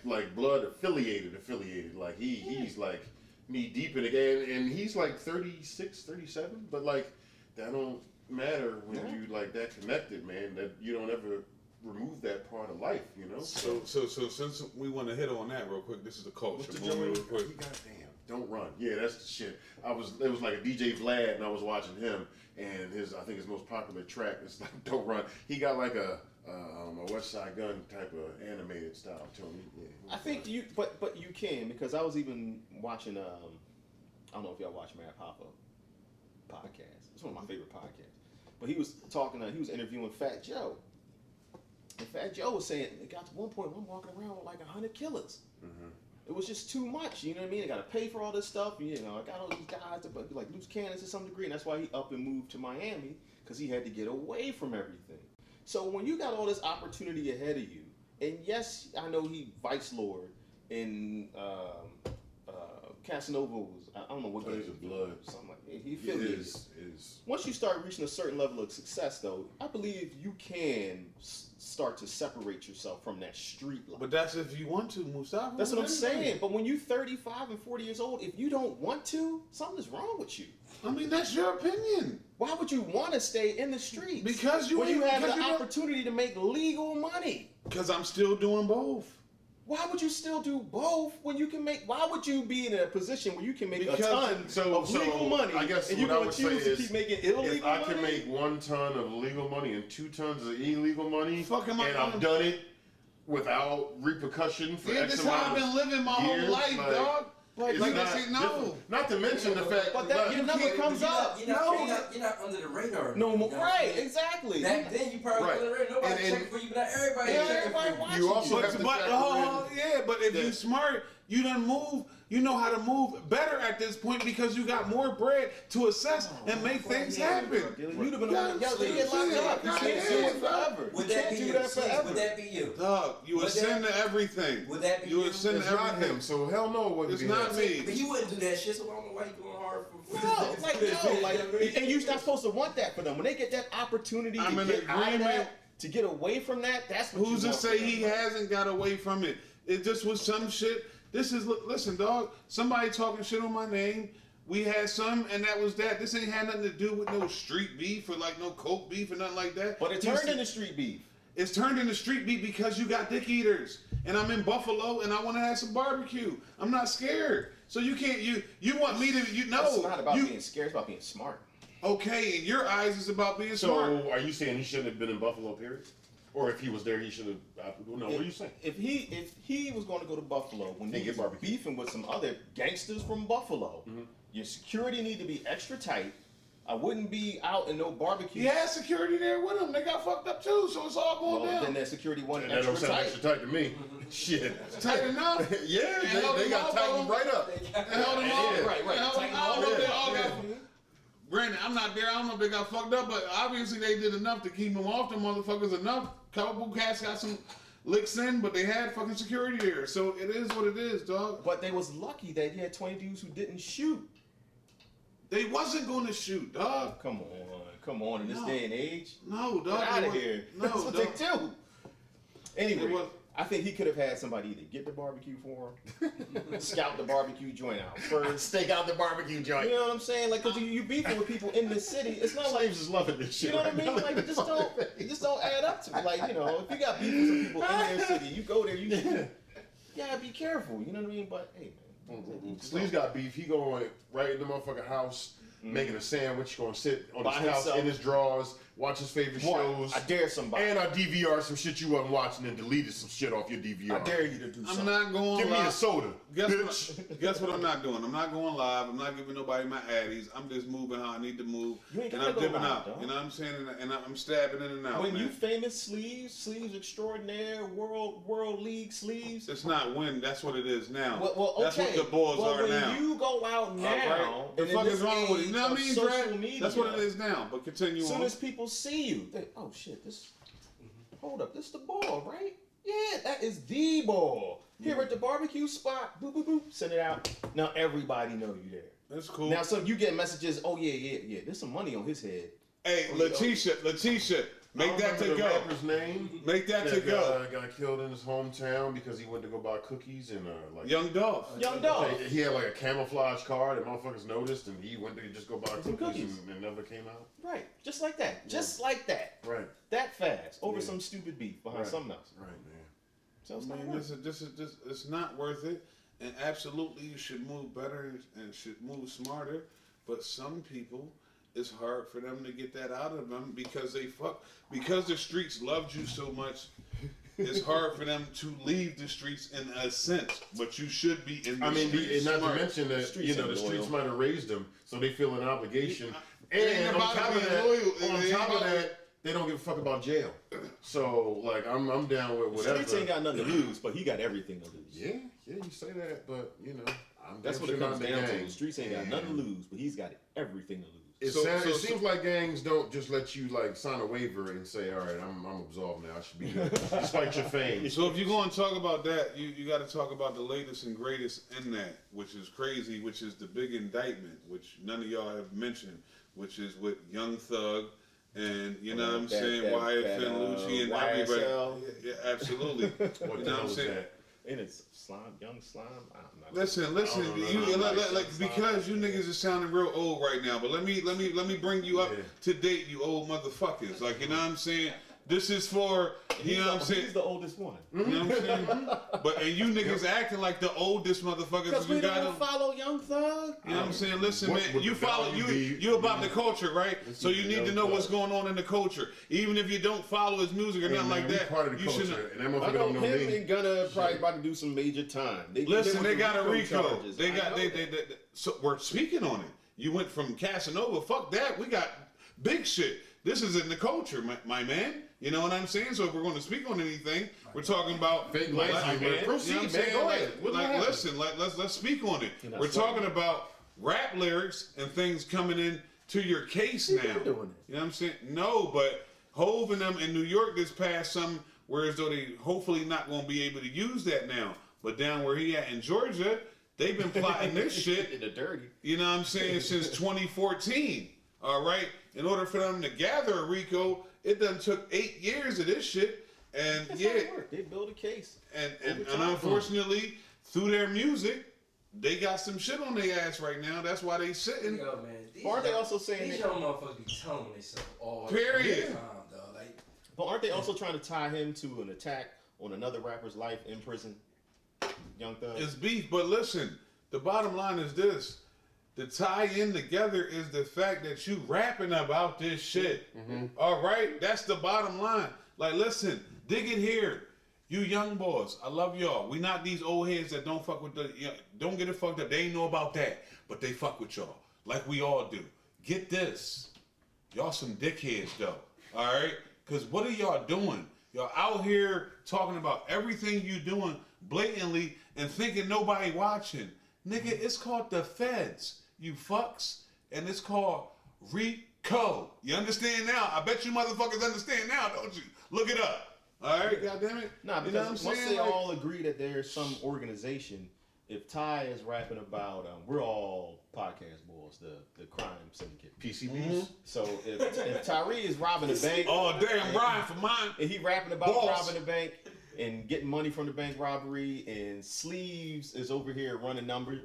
like blood affiliated. Like he's like knee deep in it, and he's like 36, 37. But like that don't matter when you like that connected, man. That you don't ever remove that part of life, you know. So since we want to hit on that real quick, this is the culture. What's the gentleman? Real quick. Goddamn, don't run. Yeah, that's the shit. It was like a DJ Vlad, and I was watching him, and I think his most popular track is like "Don't Run." He got like a West Side Gun type of animated style. Tony. Yeah, I think but you can, because I was even watching. I don't know if y'all watch Mad Papa podcast. It's one of my favorite podcasts. But he was talking. He was interviewing Fat Joe. And Fat Joe was saying, it got to one point where I'm walking around with like 100 killers. Mm-hmm. It was just too much, you know what I mean? I got to pay for all this stuff, you know. I got all these guys that like loose cannons to some degree, and that's why he up and moved to Miami, because he had to get away from everything. So when you got all this opportunity ahead of you, and yes, I know he vice lord in Casanova was, I don't know what game of blood, something like that. He affiliated. Is Once you start reaching a certain level of success, though, I believe you can start to separate yourself from that street life. But that's if you want to, Mustafa. That's what I'm saying. But when you're 35 and 40 years old, if you don't want to, something's wrong with you. I mean, that's your opinion. Why would you want to stay in the streets? Because you have the opportunity to make legal money. Because I'm still doing both. Why would you still do both when you can make? Why would you be in a position where you can make a ton of legal money? I guess and you're what I going would to say choose to is, keep making illegal if I money? can make 1 ton of legal money and 2 tons of illegal money, and I've done it without repercussion for X this amount how I've been living my years, whole life, dog. But Like I say, no. different. Not to mention the fact But that that never comes up. You're not under the radar. No more. You know Right, exactly. Back then, you probably Right. under the radar. Nobody And- checking for you, but now everybody Yeah, checking everybody for you. watching you also you. have to factor in. But if you smart, you done move. You know how to move better at this point because you got more bread to assess and make things happen. You'd have been on the they get locked up. You can't do it forever. Would You that can't be do you? that Steve, forever. Would that be you? Dog, you Would ascend that- to everything. Would that be You you? ascend It's to not everything. him, so hell no. It wouldn't It's be not him. me. But you wouldn't do that shit, so I don't know why you going hard for No, and you're not supposed to want that for them. When they get that opportunity I'm to in get out of agreement. that, to get away from that, that's what Who's you to want say for he them. hasn't got away from it? It just was some shit. Listen, dog. Somebody talking shit on my name. We had some, and that was that. This ain't had nothing to do with no street beef or like no coke beef or nothing like that. But it turned into street beef. It's turned into street beef because you got dick eaters, and I'm in Buffalo, and I want to have some barbecue. I'm not scared. So you can't. You want me to? It's not about being scared. It's about being smart. Okay, in your eyes, it's about being So smart. are you saying he shouldn't have been in Buffalo, period? Or if he was there, he should have. No, what are you saying? If he was going to go to Buffalo when he get was barbecue. beefing with some other gangsters from Buffalo, your security need to be extra tight. I wouldn't be out in no barbecue. He had security there with him. They got fucked up too, so it's all going Well, down. then that security wasn't That don't extra sound tight. extra tight to me. Shit. Tight enough. Yeah, held they him got up, tightened though. right up. They held him all. Yeah. Right. They held him Tighten all all up. up. They all got. Granted, I'm not there. I don't know if they got fucked up, but obviously they did enough to keep him off the motherfuckers enough. Couple cats got some licks in, but they had fucking security there. So it is what it is, dog. But they was lucky that you had 20 dudes who didn't shoot. They wasn't going to shoot, dog. Come on, in this No. day and age. No, dog. Get out they of wa- here. No, That's what dog. they do. Anyway, It was- I think he could have had somebody either get the barbecue for him, scout the barbecue joint out first. Stake out the barbecue joint. You know what I'm saying? Like, cause you beefing with people in the city. It's not like Slaves is loving this shit. you know what I right mean. now. Like, it just don't add up to me. Like, you know, if you got beef with some people in their city, you go there, you gotta be careful. You know what I mean? But hey, man, Sleeves got beef. He going right in the motherfucking house, making a sandwich, going to sit on By his couch himself. in his drawers, watch his favorite shows. I dare somebody. And I DVR some shit you wasn't watching and deleted some shit off your DVR. I dare you to do I'm something. not going Give me live. a soda, Guess what I'm not doing? I'm not going live. I'm not giving nobody my addies. I'm just moving how I need to move. You ain't And gotta I'm go dipping live, out. dog. You know what I'm saying? And I'm stabbing in and out, When man. you famous sleeves extraordinaire, world league sleeves. It's not when. That's what it is now. Well, okay. That's what the Bulls but are when now. you go out now, Right? The and fuck in is this wrong with it? age You know what I of mean, social Brad? media, That's what it is now. But continue as soon on. as people see you, they, oh shit, this. Hold up, this the ball, right? Yeah, that is the ball. Here at the barbecue spot, boop, boop, boop, send it out. Now everybody know you there. That's cool. Now, so you get messages, oh, yeah, there's some money on his head. Hey, Letitia, make that to the go. rapper's name. Make that to go. Got killed in his hometown because he went to go buy cookies and like Young Dolph. Young dog. He had like a camouflage car that motherfuckers noticed, and he went to just go buy Some cookies, cookies. and never came out. Right, just like that. Just like that. Right, That fast. Over Yeah. some stupid beef behind right. something else. Right, man. So it's not Man, worth it. this is it's not worth it. And absolutely, you should move better and should move smarter. But some people, it's hard for them to get that out of them because because the streets loved you so much. It's hard for them to leave the streets in a sense. But you should be in the I mean, streets. and not smart. to mention that Streets the ain't streets loyal. might have raised them, so they feel an obligation. ain't And on about top of being that, loyal. It ain't about- they don't give a fuck about jail. So like, I'm down with whatever. Streets ain't got nothing to lose, but he got everything to lose. Yeah, you say that, but I'm That's damn what it sure comes not in down the to. gang. The streets ain't got nothing to lose, but he's got everything to lose. It seems like gangs don't just let you like sign a waiver and say, all right, I'm absolved now. I should be good, despite your fame. So if you're going to talk about that, you got to talk about the latest and greatest in that, which is crazy, which is the big indictment, which none of y'all have mentioned, which is with Young Thug and you know what I'm saying, Wyatt Finlucci and everybody. Yeah, absolutely. What You the know what hell I'm is saying? that? And it's slime, young slime. I'm not Listen, I don't know. you I'm like because you niggas are sounding real old right now, but let me bring you up Yeah. to date, you old motherfuckers. Like you know what I'm saying. This is for you know what I'm saying. He's the oldest one. You know what I'm saying? But and you niggas acting like the oldest motherfuckers. Because You we got don't follow Young Thug. You know what I'm saying? Listen, What man, would you the follow value you be? you about the culture, right? So you is need to Young know what's Thug. going on in the culture, even if you don't follow his music or Hey, nothing man, like we that. part of the You should culture, know. and that I motherfucker know don't know him me. and Gunna probably about to do some major time. Listen, they got a RICO. charges. They got I know they so we're speaking on it. You went from Casanova, fuck that. We got big shit. This is in the culture, my man. You know what I'm saying? So if we're going to speak on anything, we're talking about Fake like, life, like, man. Proceed, you know what I'm man. saying? Go Like, ahead. What's like, gonna happen? listen, let's speak on it. You're not We're sweating. talking about rap lyrics and things coming in to your case You've now. been doing it. You know what I'm saying? No, but Hove and them in New York this past some, whereas though they hopefully not going to be able to use that now. But down where he at in Georgia, they've been plotting this shit. in the dirty. You know what I'm saying? Since 2014. All right. In order for them to gather a RICO, it done took 8 years of this shit. And That's how it yeah, work. They build a case. and Over time. unfortunately, through their music, they got some shit on their ass right now. That's why they sitting. Yo, man. These Aren't they young- also saying these that- young motherfuckers be telling themselves all Period. the time, dog. Like, But aren't they also trying to tie him to an attack on another rapper's life in prison? Young Thug. It's beef, but listen, the bottom line is this. The tie-in together is the fact that you rapping about this shit. All right? That's the bottom line. Like, listen, dig it here. You young boys, I love y'all. We not these old heads that don't fuck with don't get it fucked up. They ain't know about that, but they fuck with y'all like we all do. Get this. Y'all some dickheads though. All right? Because what are y'all doing? Y'all out here talking about everything you doing blatantly and thinking nobody watching. Nigga, it's called the feds, you fucks. And it's called RICO. You understand now? I bet you motherfuckers understand now, don't you? Look it up. All right, goddammit. Nah, You know because what I'm once saying? they Like- all agree that there's some organization, if Ty is rapping about, we're all podcast boys, the crime syndicate. PCBs. So if Tyree is robbing a bank, Oh, damn, Ryan for mine. and he rapping about Bols. robbing a bank and getting money from the bank robbery, and Sleeves is over here running numbers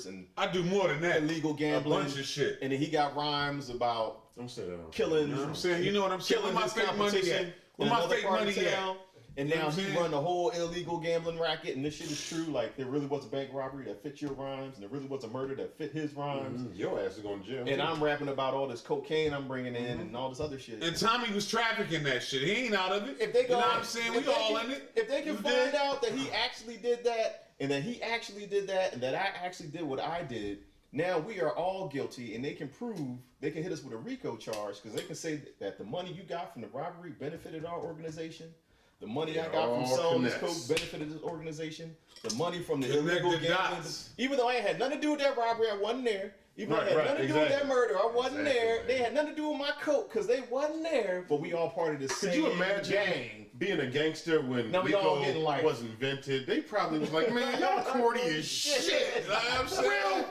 and I do more than that. illegal gambling, A bunch of shit. and then he got rhymes about Don't say that. killing. You know what I'm saying? You know what I'm saying? Where Killing my his fake money competition at? Where in my another fake part of money town. at? And You know now what I'm he saying? run the whole illegal gambling racket, and this shit is true. Like there really was a bank robbery that fit your rhymes, and there really was a murder that fit his rhymes. Your ass is going to jail. And I'm rapping about all this cocaine I'm bringing in and all this other shit. And Tommy was trafficking that shit. He ain't out of it. If they go, you know what I'm saying? if We they all can- in it. If they can You find dig? out that he actually did that, and that he actually did that, and that I actually did what I did, now we are all guilty, and they can prove, they can hit us with a RICO charge, because they can say that the money you got from the robbery benefited our organization. The money I got from all selling this connects. coke benefited this organization. The money from the Connect illegal the gambling, dots. even though I ain't had nothing to do with that robbery, I wasn't there. You had nothing to do with that murder. I wasn't there. They had nothing to do with my coat because they wasn't there. But we all part of the same Could you imagine gang. being a gangster when we all getting RICO life. was invented? They probably was like, man, y'all corny as shit. You know what I'm saying?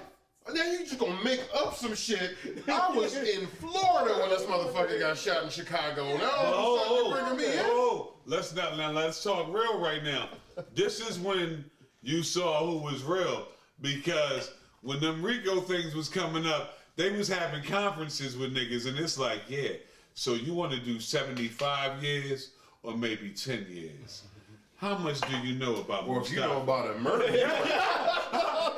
Now you just gonna make up some shit. I was in Florida when this motherfucker got shot in Chicago. Now bringing me in. Let's talk real right now. This is when you saw who was real, because when them RICO things was coming up, they was having conferences with niggas, and it's like, yeah, so you want to do 75 years or maybe 10 years? How much do you know about Or if you Mustafa? know about a murder,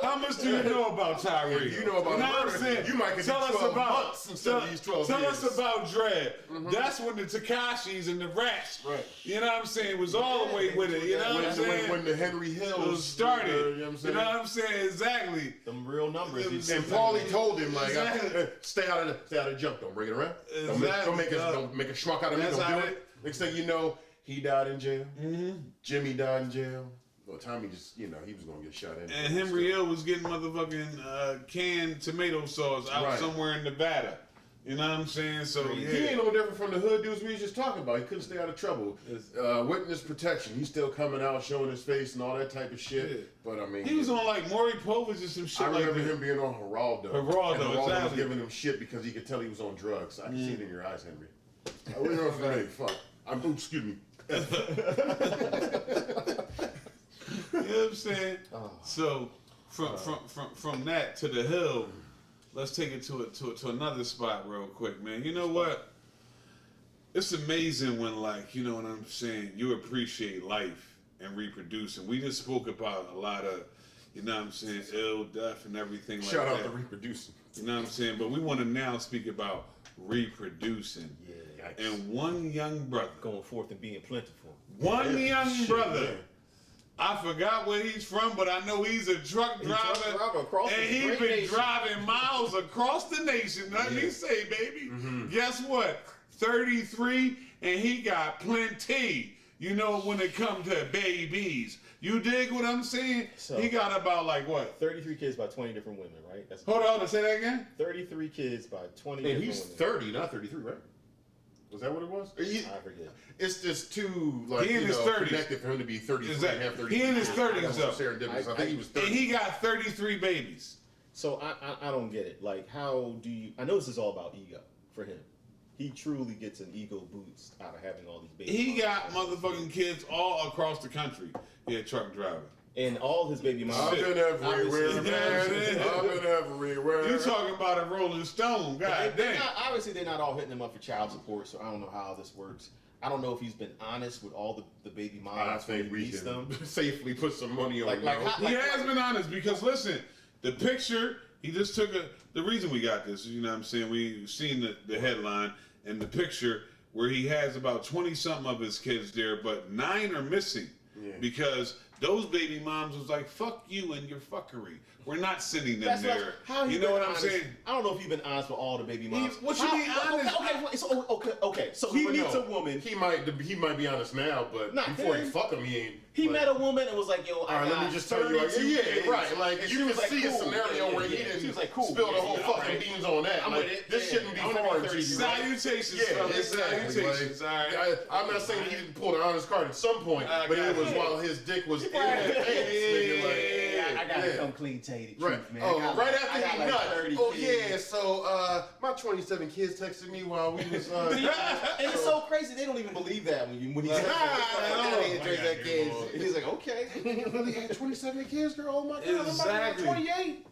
How much do you know about Tyreek? you know about what murder, I'm saying? you might get 12 months instead of these 12 Tell years. us about Dread. That's when the Tekashis and the Rats, you know what I'm saying, was all the way with it. You know what I'm saying? when the Henry Hills started. you know what I'm saying? You know what I'm saying? Exactly. Them real numbers. And Paulie told him like, Exactly. stay out of the jump. Don't bring it around. Exactly. Don't make a schmuck out of me. That's Don't how do it- it. Next thing you know, he died in jail. Jimmy died in jail. Well, Tommy just, he was gonna get shot in. And Henry Hill was getting motherfucking canned tomato sauce out somewhere in Nevada. You know what I'm saying? So He yeah. ain't no different from the hood dudes we was just talking about. He couldn't stay out of trouble. Witness protection. He's still coming out, showing his face and all that type of shit. Yeah. But I mean, He was on like Maury Povich and some shit I remember like that. him being on Geraldo. Geraldo, and Geraldo was exactly. giving him shit because he could tell he was on drugs. I can see it in your eyes, Henry. What are you on for me? Fuck. Excuse me. You know what I'm saying? So from that to the hill, let's take it to another spot real quick, man. You know what? It's amazing when, like, you know what I'm saying, you appreciate life and reproducing. We just spoke about a lot of, you know what I'm saying, ill, death, and everything like that. Shout out to reproducing. You know what I'm saying? But we want to now speak about reproducing. Yeah. And one young brother. Going forth and being plentiful. One young Shit, brother. man. I forgot where he's from, but I know he's a truck driver. across And the he's great been nation. driving miles across the nation. Let me say, baby. Guess what? 33, and he got plenty. You know, when it comes to babies. You dig what I'm saying? So- He got about like what? 33 kids by 20 different women, right? That's Hold on, say that again? 33 kids by 20 And different he's women. 30, not 33, right? Was that what it was? I forget. It's just too, like, He in his 30s. connected for him to be 33 and Exactly. have 33. He in his 30s, That's though. serendipitous. I think he was 30. And he got 33 babies. So I don't get it. Like, how do you... I know this is all about ego for him. He truly gets an ego boost out of having all these babies. He got motherfucking kids all across the country. He a truck driver. And all his baby moms... I've been everywhere, Obviously- man. I've been everywhere. You talking about a Rolling Stone, god damn. Obviously, they're not all hitting him up for child support, so I don't know how this works. I don't know if he's been honest with all the baby moms. I think when he we meets can them. safely put some money on Like those. how- He has been honest because listen, the picture he just took the reason we got this, you know what I'm saying, we seen the headline and the picture where he has about 20 something of his kids there, but 9 are missing because those baby moms was like, fuck you and your fuckery. We're not sending them That's there. like, how you he know been what I'm honest? saying? I don't know if he's been honest with all the baby moms. What you mean honest? Okay. So he meets a woman. He might be honest now, but Not before he then. fuck him, he ain't. He like, met a woman and was like, "Yo, All right, let me just tell you. Right. Like, And you she can was like, see a cool. scenario where he Yeah. didn't She was like, cool. spill the Yeah, whole yeah, fucking alright. beans on that. I'm Like, with it. this Yeah. shouldn't be I wanna be foreign to 30. you. Right? Salutations, Yeah, fellas. exactly. Salutations. Like, All right. I'm not saying he didn't pull the honest card at some point, I but got it was it. while his dick was in the Right. pants, nigga. Like, I gotta yeah. come clean, tell you the Right. truth, man. Oh, I got right like- after I got he like nut. 30 Oh, kids. yeah. So, my 27 kids texted me while we was. And it's so crazy. They don't even believe that when he says that. He's like, okay. You really had 27 kids, girl? Oh my god, Exactly. I'm about to have 28.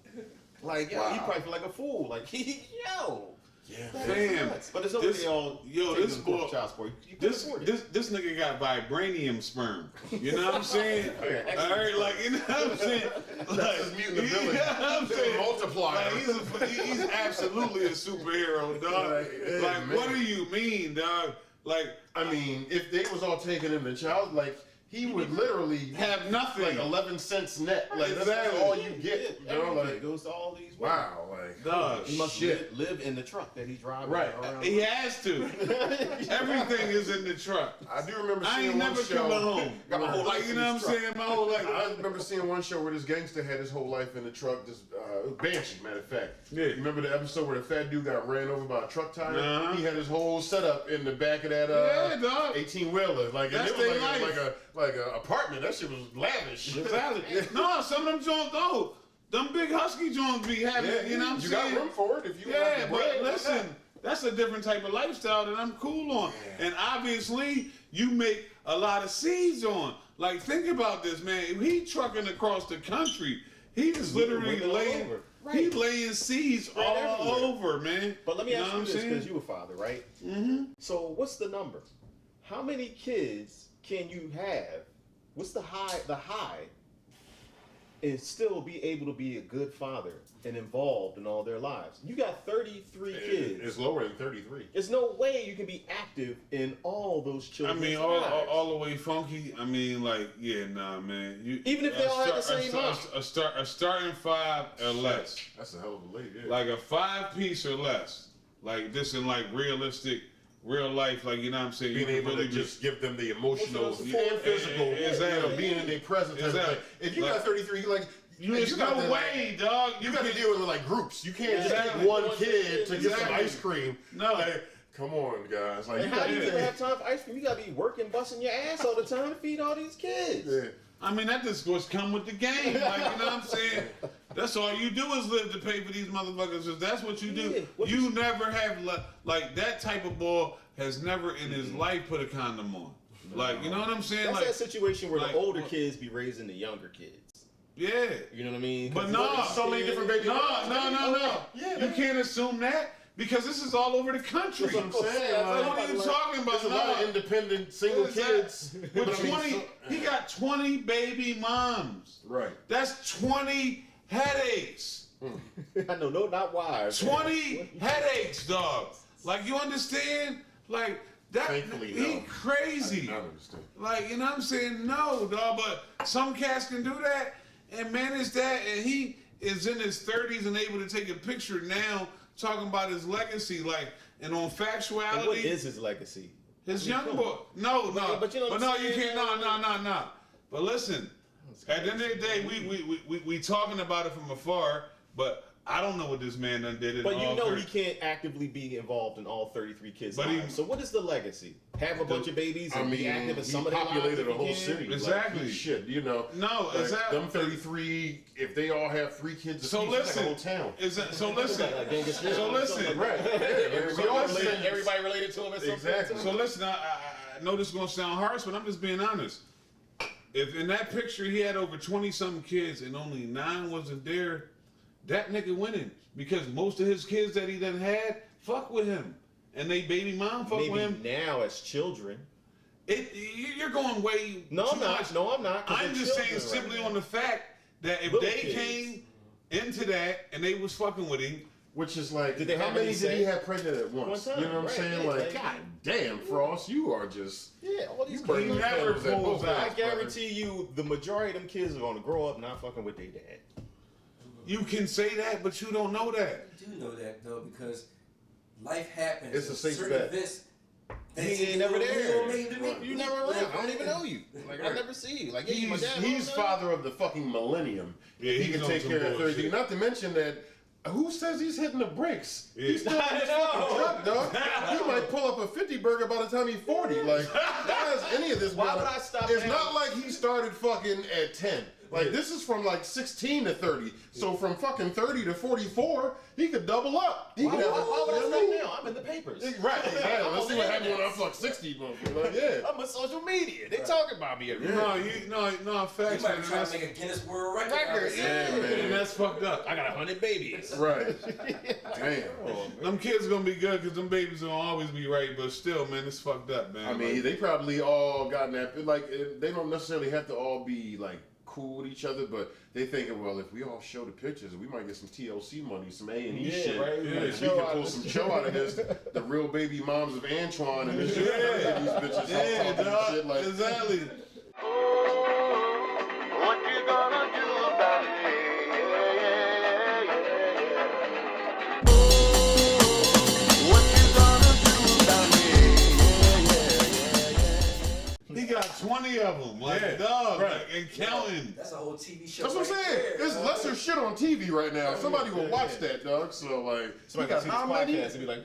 Like, yo, Wow. he probably feel like a fool. Like, yo. Yeah, Damn. But it's only This- they all yo, take this them for boy- child support. You can't This afford it. this nigga got vibranium sperm. You know what I'm saying? Okay, All right, like you know what I'm saying? Like, his mutant ability. You know what I'm He's a saying? multiplier. Like, he's absolutely a superhero, dog. Like, hey, Like, man. what do you mean, dog? Like, I mean, if they was all taking him to child, like he would literally have nothing. like 11 cents net. Like that's Exactly. all you get. You know, Everything like goes to all these. wow, like Dog, He must shit. live in the truck that he's driving Right. around. he has to. Everything is in the truck. I do remember I seeing ain't one never show. coming home. Got my whole Like, life you in know what I'm this truck. saying? My whole life. I remember seeing one show where this gangster had his whole life in the truck. Just Banshee, matter of fact. Yeah. You remember the episode where the fat dude got ran over by a truck tire? Uh-huh. He had his whole setup in the back of that Yeah, dog. 18 wheeler. Like and That's it was their like a apartment. That shit was lavish. Exactly. No, some of them joints, though. Them big husky joints be having, Yeah, you know what I'm you saying? got room for it if you Yeah, want the but bread. listen, that's a different type of lifestyle that I'm cool on. Yeah. And obviously, you make a lot of seeds on. Like, think about this, man. He trucking across the country. He is literally women all laying, over. he Right. laying seeds all everywhere. over, man. But let me You know ask you what this, I'm saying? because you a father, right? Mm-hmm. So what's the number? How many kids can you have? What's the high, and still be able to be a good father and involved in all their lives? You got 33 kids. It's lower than 33. There's no way you can be active in all those I children's mean, lives. all the way funky. I mean, like, yeah, nah, man. You, Even if they all had the same mom. a starting five or less. That's a hell of a late, yeah. Like a 5-piece or less. Like this in like realistic, real life, like, you know what I'm saying? being You able really to just give them the emotional Emotional support. and physical, Exactly. being in their presence. Exactly. Like, if you Like, got 33, like there's got no to, way, dog. You got to deal with like groups. You can't just Exactly. pick one kid to get some Exactly. ice cream. No. Like, come on, guys. Like, And you how got do you to even have time for ice cream? You gotta be working, busting your ass all the time to feed all these kids. Yeah. I mean, that just was come with the game. Like, you know what I'm saying? That's all you do is live to pay for these motherfuckers. If that's what you Yeah. do. What You never have, like, that type of boy has never in his life put a condom on. Like, you know what I'm saying? That's Like, that situation where like, the older what- kids be raising the younger kids. yeah. You know what I mean? But 'Cause no, There's so many different baby. No. Yeah, You can't assume that because this is all over the country. That's what I'm saying. Like, What are you talking about? There's a lot of No. independent single kids. With But I mean, 20, he got 20 baby moms. right. That's 20 headaches. I know, no, not wives. 20 headaches, dog. Like, you understand? Like, that, Thankfully, he no. crazy. I understand. Like, you know what I'm saying? No, dog, but some cats can do that and manage that, and he is in his 30s and able to take a picture now talking about his legacy, like, and on And factuality. what is his legacy? His young boy. No. But you know what no, I'm you saying? can't. No. But listen, at the end of the day, we talking about it from afar, but I don't know what this man done did. But you know he can't actively be involved in all 33 kids' But he- lives. So what is the legacy? Have a bunch of babies I and mean, be active in he some of their lives populated if a he whole can? city. Exactly. Like, shit, you know. No, like, exactly. Them 33, if they all have 3 kids, So it's like a listen, whole town. so listen, Like Genghis Khan so or listen, something. Right. Yeah, So we all related- related. everybody related to him at some Exactly. point. So listen, I know this is gonna sound harsh, but I'm just being honest. If in that picture he had over 20-something kids and only 9 wasn't there, that nigga winning because most of his kids that he done had fuck with him, and they baby mom fuck with Maybe him. now as children. You're going way. No, too I'm not. much. No, I'm not. 'Cause I'm they're just saying children simply right on now. the fact that if Little they kids. came into that and they was fucking with him, Which is like, Did they how have many any did say? he have pregnant at once? One time, You know what I'm right, saying? yeah, Like, like- God damn, Frost, you are just. Yeah, all these burning kids. never candles at pulls both out. I ends, brother. guarantee you, the majority of them kids are going to grow up not fucking with their dad. you can say that, but you don't know that. I do know that though because life happens. It's a safe certain bet. events. He ain't never there. You You never around. I don't even know you. Like I never see you. Like yeah, you my dad. He's I don't know father of the fucking millennium. Yeah, he he's can on take some care of bullshit. 30. Not to mention that. Who says he's hitting the bricks? Yeah. He's still in his fucking truck, dog. He might pull up a 50 burger by the time he's 40. Like, that has any of this. Why brother. would I stop It's him? not like he started fucking at 10. Like, this is from like 16 to 30. So from fucking 30 to 44, he could double up. He Why could have. would I you know what stop mean? now? I'm in the papers. Right, exactly. I'm Let's on see the what happened when I internet. fuck 60. Motherfucker. Like, yeah. I'm on social media. They talking about me every day. No, You facts. might be man, trying to that's- make a Guinness World Record. Record, yeah. and that's fucked up. I got 100 babies. Right. Damn. Them kids gonna be good because them babies gonna always be right, but still, man, it's fucked up, man. I mean, they probably all gotten that. Like, they don't necessarily have to all be like cool with each other, but they thinking, well, if we all show the pictures, we might get some TLC money, some A&E Yeah, shit. right. Yeah. Like, we Show can out pull of some this. show out of this. The real baby moms of Antoine and this shit. Yeah. These bitches yeah, talking dog, shit like. exactly. Oh, 20 of them. Like, Yeah, dog, right. like, and counting. That's a whole TV show. That's what I'm right saying. there, There's dog. lesser shit on TV right now. Somebody will watch yeah. that, dog. So like, Somebody you can see this how many? podcast and be like,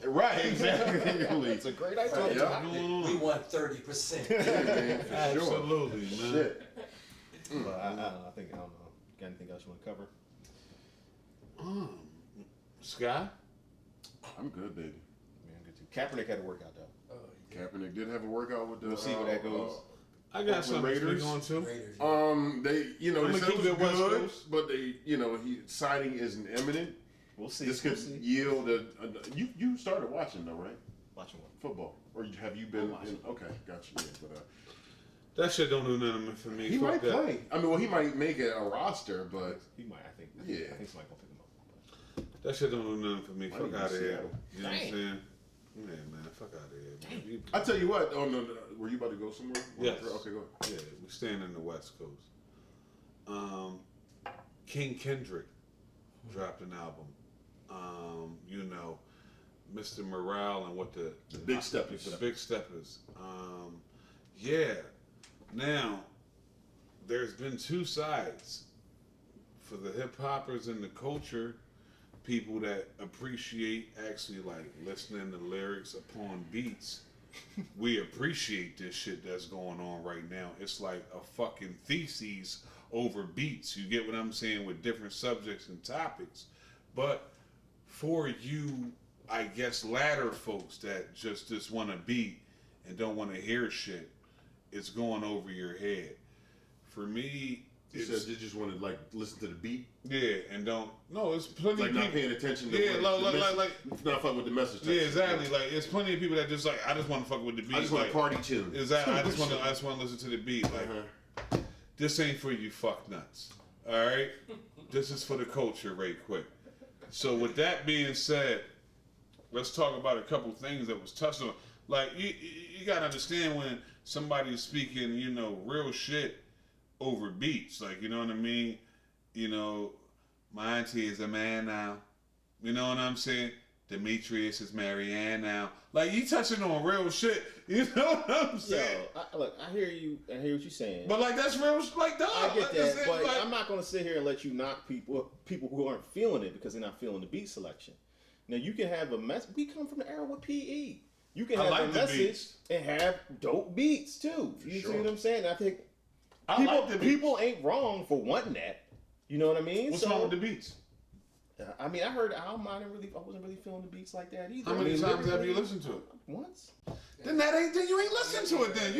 Right, exactly. it's a great Right, idea. Yeah. We want 30%. Yeah, man, for sure. Absolutely, man. Shit. But I don't know. I don't know. Got anything else you want to cover? Sky? I'm good, baby. Man, good too. Kaepernick had a workout though. Oh, Kaepernick did have a workout with the. We'll see where that goes. I got Oakland something to Raiders. speak on too. Raiders. They, you know, I'm they gonna said keep it it was West good, Coast. but they, you know, signing isn't imminent. We'll see. This We'll could see. yield you started watching though, right? Watching what? Football, or have you been? watching. Okay, gotcha. Yeah, but That shit don't do nothing for me. he Fuck might that. play. I mean, well, he might make it a roster, but He might. I think. Yeah. I think somebody gonna pick him up. That shit don't do nothing for me. Why Fuck you out of here. Seattle? You know what I'm Dang. saying? Yeah, man. Fuck out of here, man. You- I tell you what. Oh no, were you about to go somewhere? Yes. Okay, go ahead. Yeah, we staying in the West Coast. King Kendrick dropped an album. You know, Mr. Morale and what the Big Steppers. The Big Steppers. Yeah. Now, there's been two sides for the hip hoppers and the culture people that appreciate actually like listening to lyrics upon beats. We appreciate this shit that's going on right now. It's like a fucking theses over beats. You get what I'm saying, with different subjects and topics. But for you, I guess, latter folks that just want to beat and don't want to hear shit, it's going over your head. For me, You it's, said you just want to like listen to the beat, yeah, and don't. No, it's plenty like of not people. paying attention to Yeah, what like not fucking with the message. yeah, exactly. Like, it's plenty of people that just like, I just want to fuck with the beat. I just want like, a party tune. Exactly. I just want to listen to the beat. Like, this ain't for you fuck nuts. All right, this is for the culture, right quick. So with that being said, let's talk about a couple things that was touched on. Like, you gotta understand when somebody's speaking, you know, real shit over beats. Like, you know what I mean? You know, my auntie is a man now. You know what I'm saying? Demetrius is Marianne now. Like, you touching on real shit. You know what I'm saying? Yo, look, I hear you. I hear what you're saying. But like, that's real. Like, dog. I get like, that, but like, I'm not going to sit here and let you knock people who aren't feeling it because they're not feeling the beat selection. Now, you can have a mess. We come from the era with PE. You can I have like a the message beats. and have dope beats too. You see sure. what I'm saying? I think I people, like the beats. people ain't wrong for wanting that. You know what I mean? What's wrong with the beats? I mean, I heard the album. I wasn't really feeling the beats like that either. How many I mean, times have you lyrically, listened to it? Once. Then you ain't listened to it. Then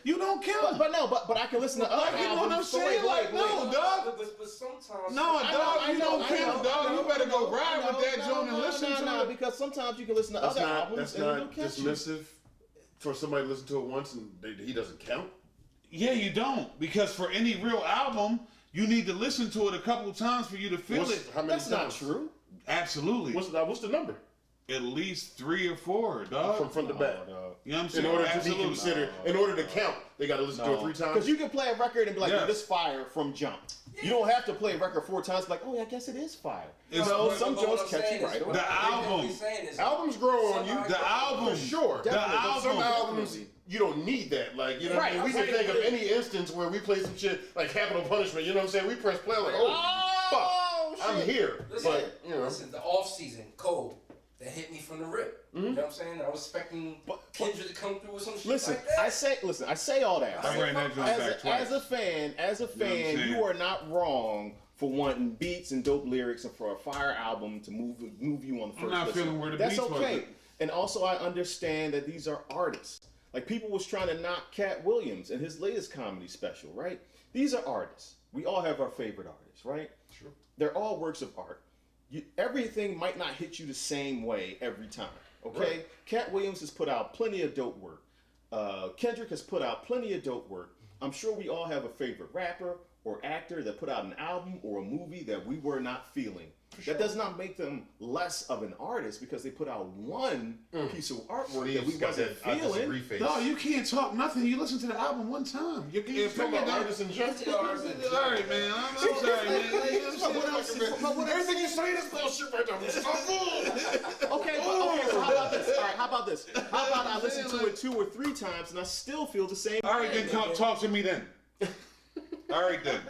you don't count. But I can listen to other Like, you know what I'm albums. So saying? wait, Like, wait, no, wait. dog. But sometimes. No, I dog, know, you don't I count, know, dog. I know, You better I go know, ride I know, with that no, joint and no, listen no, to no, it. because sometimes you can listen to That's other not albums and it'll catch you. dismissive for somebody to listen to it once and he doesn't count. Yeah, you don't. Because for any real album, you need to listen to it a couple times for you to feel it. How many That's not times? true. Absolutely. What's the number? At least 3 or 4, dog. From front to back. You know what I'm In saying? order to be Absolutely. considered, in order to count, they got to listen to it 3 times. Because you can play a record and be like, Yes. "Yo, this fire from jump." You don't have to play a record 4 times. Like, oh, yeah, I guess it is fire. It's- No, but some But what joints I'm catch saying you is- right what away. The I'm album. basically saying is- Albums grow on you. Somebody- The album. For sure. The But some album. albums, you don't need that. Like, you know what I mean? We can Right. think of any instance where we play some shit like Capital Punishment. You know what I'm saying? We press play like, oh, fuck, I'm here. Listen, But, you know. listen, the off season, cold. That hit me from the rip. You know what I'm saying? I was expecting Kendrick to come through with some shit Listen, like that. I say all that. I ran that joint back twice. As a fan, what I'm saying? you are not wrong for wanting beats and dope lyrics and for a fire album to move you on the first I'm not listen. feeling where the That's beats was. okay. And also, I understand that these are artists. Like, people was trying to knock Cat Williams in his latest comedy special, right? These are artists. We all have our favorite artists, right? Sure. They're all works of art. Everything might not hit you the same way every time, okay? Right. Cat Williams has put out plenty of dope work. Kendrick has put out plenty of dope work. I'm sure we all have a favorite rapper or actor that put out an album or a movie that we were not feeling. That does not make them less of an artist because they put out one piece of artwork that we wasn't feeling. No, you can't talk nothing. You listen to the album one time. You can't talk about artists and justice. All right, man. I'm sorry, man. Everything you say is bullshit right there. Okay, so how about this? All right, how about this? How about I listen to it 2 or 3 times and I still feel the same? All right, then talk to me then. All right then.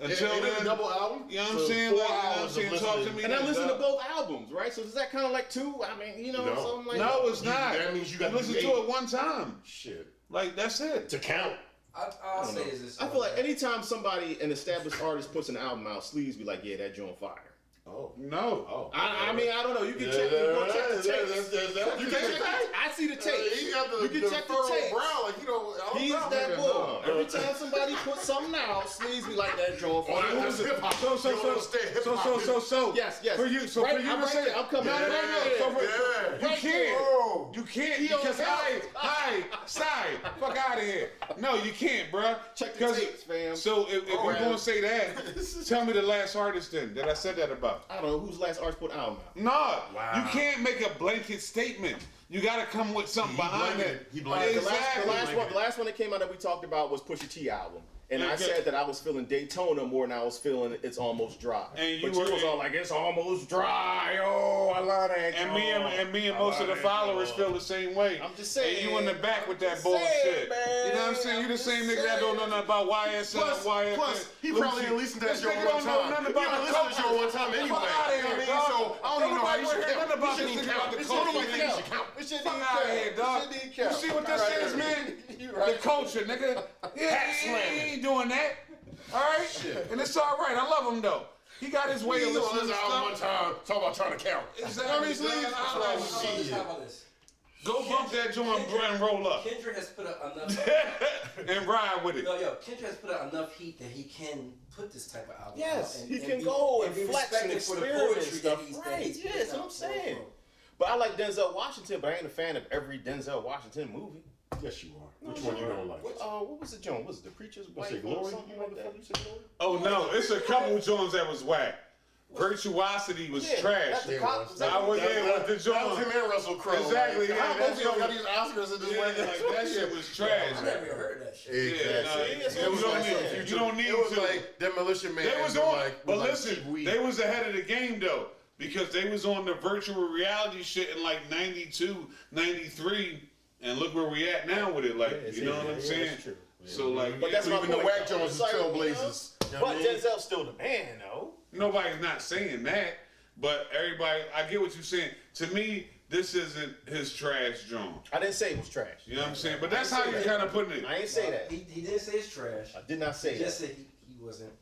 Until then, double album. You know what I'm saying? 4 Like, hours of talk to me. And I then, listen to dog. both albums, right? So is that kind of like 2? I mean, you know, No. something like No, it's not. That means you got to listen do to 8. it one time. Shit. Like that's it. To count. I'll say is this. I feel like anytime somebody, an established artist, puts an album out, Sleeves be like, yeah, that joint fire. Oh. No. Oh. I mean, I don't know. You can check. You go check the tapes. You can check. I see the tapes. He got the, You can the check the furrow tapes. brow, like, you know, I don't He's know. that bull. Every time somebody puts something out, Sleeves be like that joint fire. That's hip-hop. So. Yes. For you, so Right, for you I'm to right say, there. I'm coming. So for, Yeah. you can't. Oh. You can't He on because top. sorry, fuck out of here. No, you can't, bruh. Check the 'Cause- tapes, fam. So if we're man. gonna say that, tell me the last artist then that I said that about. I don't know who's the last artist put album out. No, Wow. you can't make a blanket statement. You got to come with something behind blanketed. it. He blanketed. The last one that came out that we talked about was Pusha T album. And I said that I was feeling Daytona more than I was feeling It's Almost Dry. And you but were- was all like, it's almost dry. Oh, I love that. And me and most of the followers feel the same way. I'm just saying. And you in the back with that just bullshit. saying, man. You know what I'm saying? You the I'm same just nigga that don't know saying. nothing about YSL. Plus, he probably didn't listen to that This show nigga one don't know time. nothing He about only the listened to the show culture. one time anyway. Fuck outta here, You know what I mean? dog. So I don't even know how you should count. Nothing about You shouldn't this even nigga count. about the It shouldn't culture, even nigga. count. It shouldn't Fuck even out of count. here, dog. It shouldn't even You count. see what this Right is, there. man? You right. The culture, nigga. Yeah, he ain't doing that. All right? And it's all right. I love him, though. He got his way of You listening listen to to album one stuff. time, talk about trying to count. Exactly. I mean, Sleeves, How about this? Go bump that joint and roll up. Kendrick has put up enough. And ride with it. Kendrick has put out enough heat that he can put this type of album. Yes, out he can be- go and be flex and respected for the experiment poetry stuff. that he's Right, yeah, that's what I'm putting out. saying. But I like Denzel Washington, but I ain't a fan of every Denzel Washington movie. Yes, you are. Which one you don't like? What was the joint? Was it The Preacher's Wife say or Glory? something like that? You say Glory? Oh no, it's a couple joints that was whack. Virtuosity was trash. That's the Yeah, cop. was. I was there with the That was joint. him and Russell Crowe. Exactly, Like, yeah, how that both of y'all got shit these Oscars in this Yeah, way? like, that shit was trash. I never even heard that shit. Yeah, nah, that's you what don't I'm need. saying. You don't need It was to. like Demolition Man. They was with on, like, but with listen, like cheap weed. they was ahead of the game though, because they was on the virtual reality shit in like 92, 93, and look where we at now with it. Like, you know what I'm saying? That's true. So like, But that's yeah, my Even the point, whack though. Jones It's is like, trailblazers. You know what I But mean? Denzel's still the man, though. nobody's not saying that, but everybody, I get what you're saying. To me, this isn't his trash joint. I didn't say it was trash. You know what I'm saying? But that's how you're kind of putting I it. ain't say that. He didn't say it's trash. I did not say He that. just said he wasn't.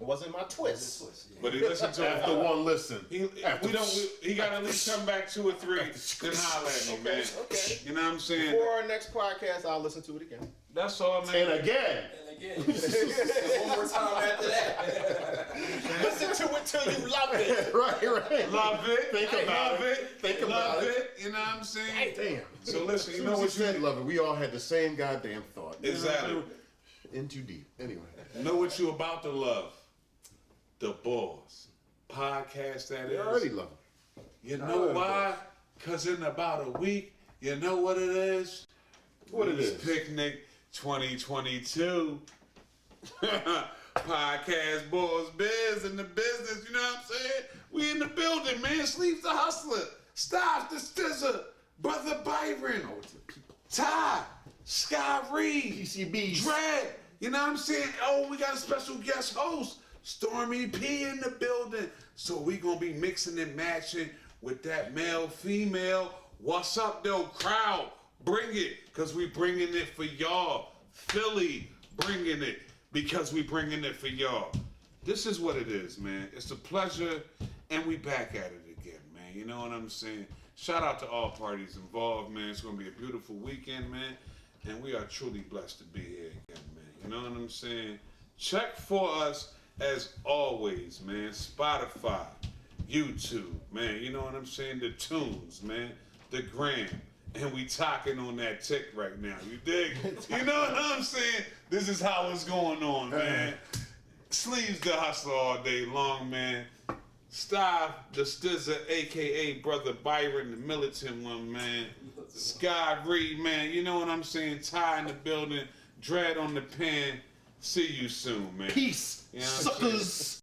It wasn't my twist. Twist. Yeah. But he listened to After it. one listen. He got to at least come back 2 or 3, then holler at me, man. Okay. You know what I'm saying? For our next podcast, I'll listen to it again. That's all, man. And again. And again, one more time after that. Listen to it till you love it. Right. Love it. Think about love it. Think about love it. You know what I'm saying? Damn. So listen, you know As what said, you love it. We all had the same goddamn thought. Exactly. In too deep. Anyway. know what you about to love. The Bols podcast that They is. already love it. You know why? Cause in about a week, you know what it is? What it It's is? Picnic 2022. Podcast Boys Biz in the business, you know what I'm saying? We in the building, man. Sleeves the Hustler. Styles the Stizzer. Brother Byron. Ty. Sky Reed. PCBs. Dread. You know what I'm saying? Oh, we got a special guest host. Stormy P in the building. So we gonna be mixing and matching with that male, female. What's up though, crowd? Bring it, cause we bringing it for y'all. Philly, bringing it, because we bringing it for y'all. This is what it is, man. It's a pleasure, and we back at it again, man. You know what I'm saying? Shout out to all parties involved, man. It's gonna be a beautiful weekend, man. And we are truly blessed to be here again, man. You know what I'm saying? Check for us as always, man. Spotify, YouTube, man. You know what I'm saying? The tunes, man. The gram. And we talking on that tick right now. You dig? You know what I'm saying? This is how it's going on, man. Sleeves the Hustler all day long, man. Stop the Stizza, aka Brother Byron, the militant one, man. Sky Reed, man. You know what I'm saying? Ty in the building, Dread on the pen. See you soon, man. Peace, You know what I'm saying? suckers.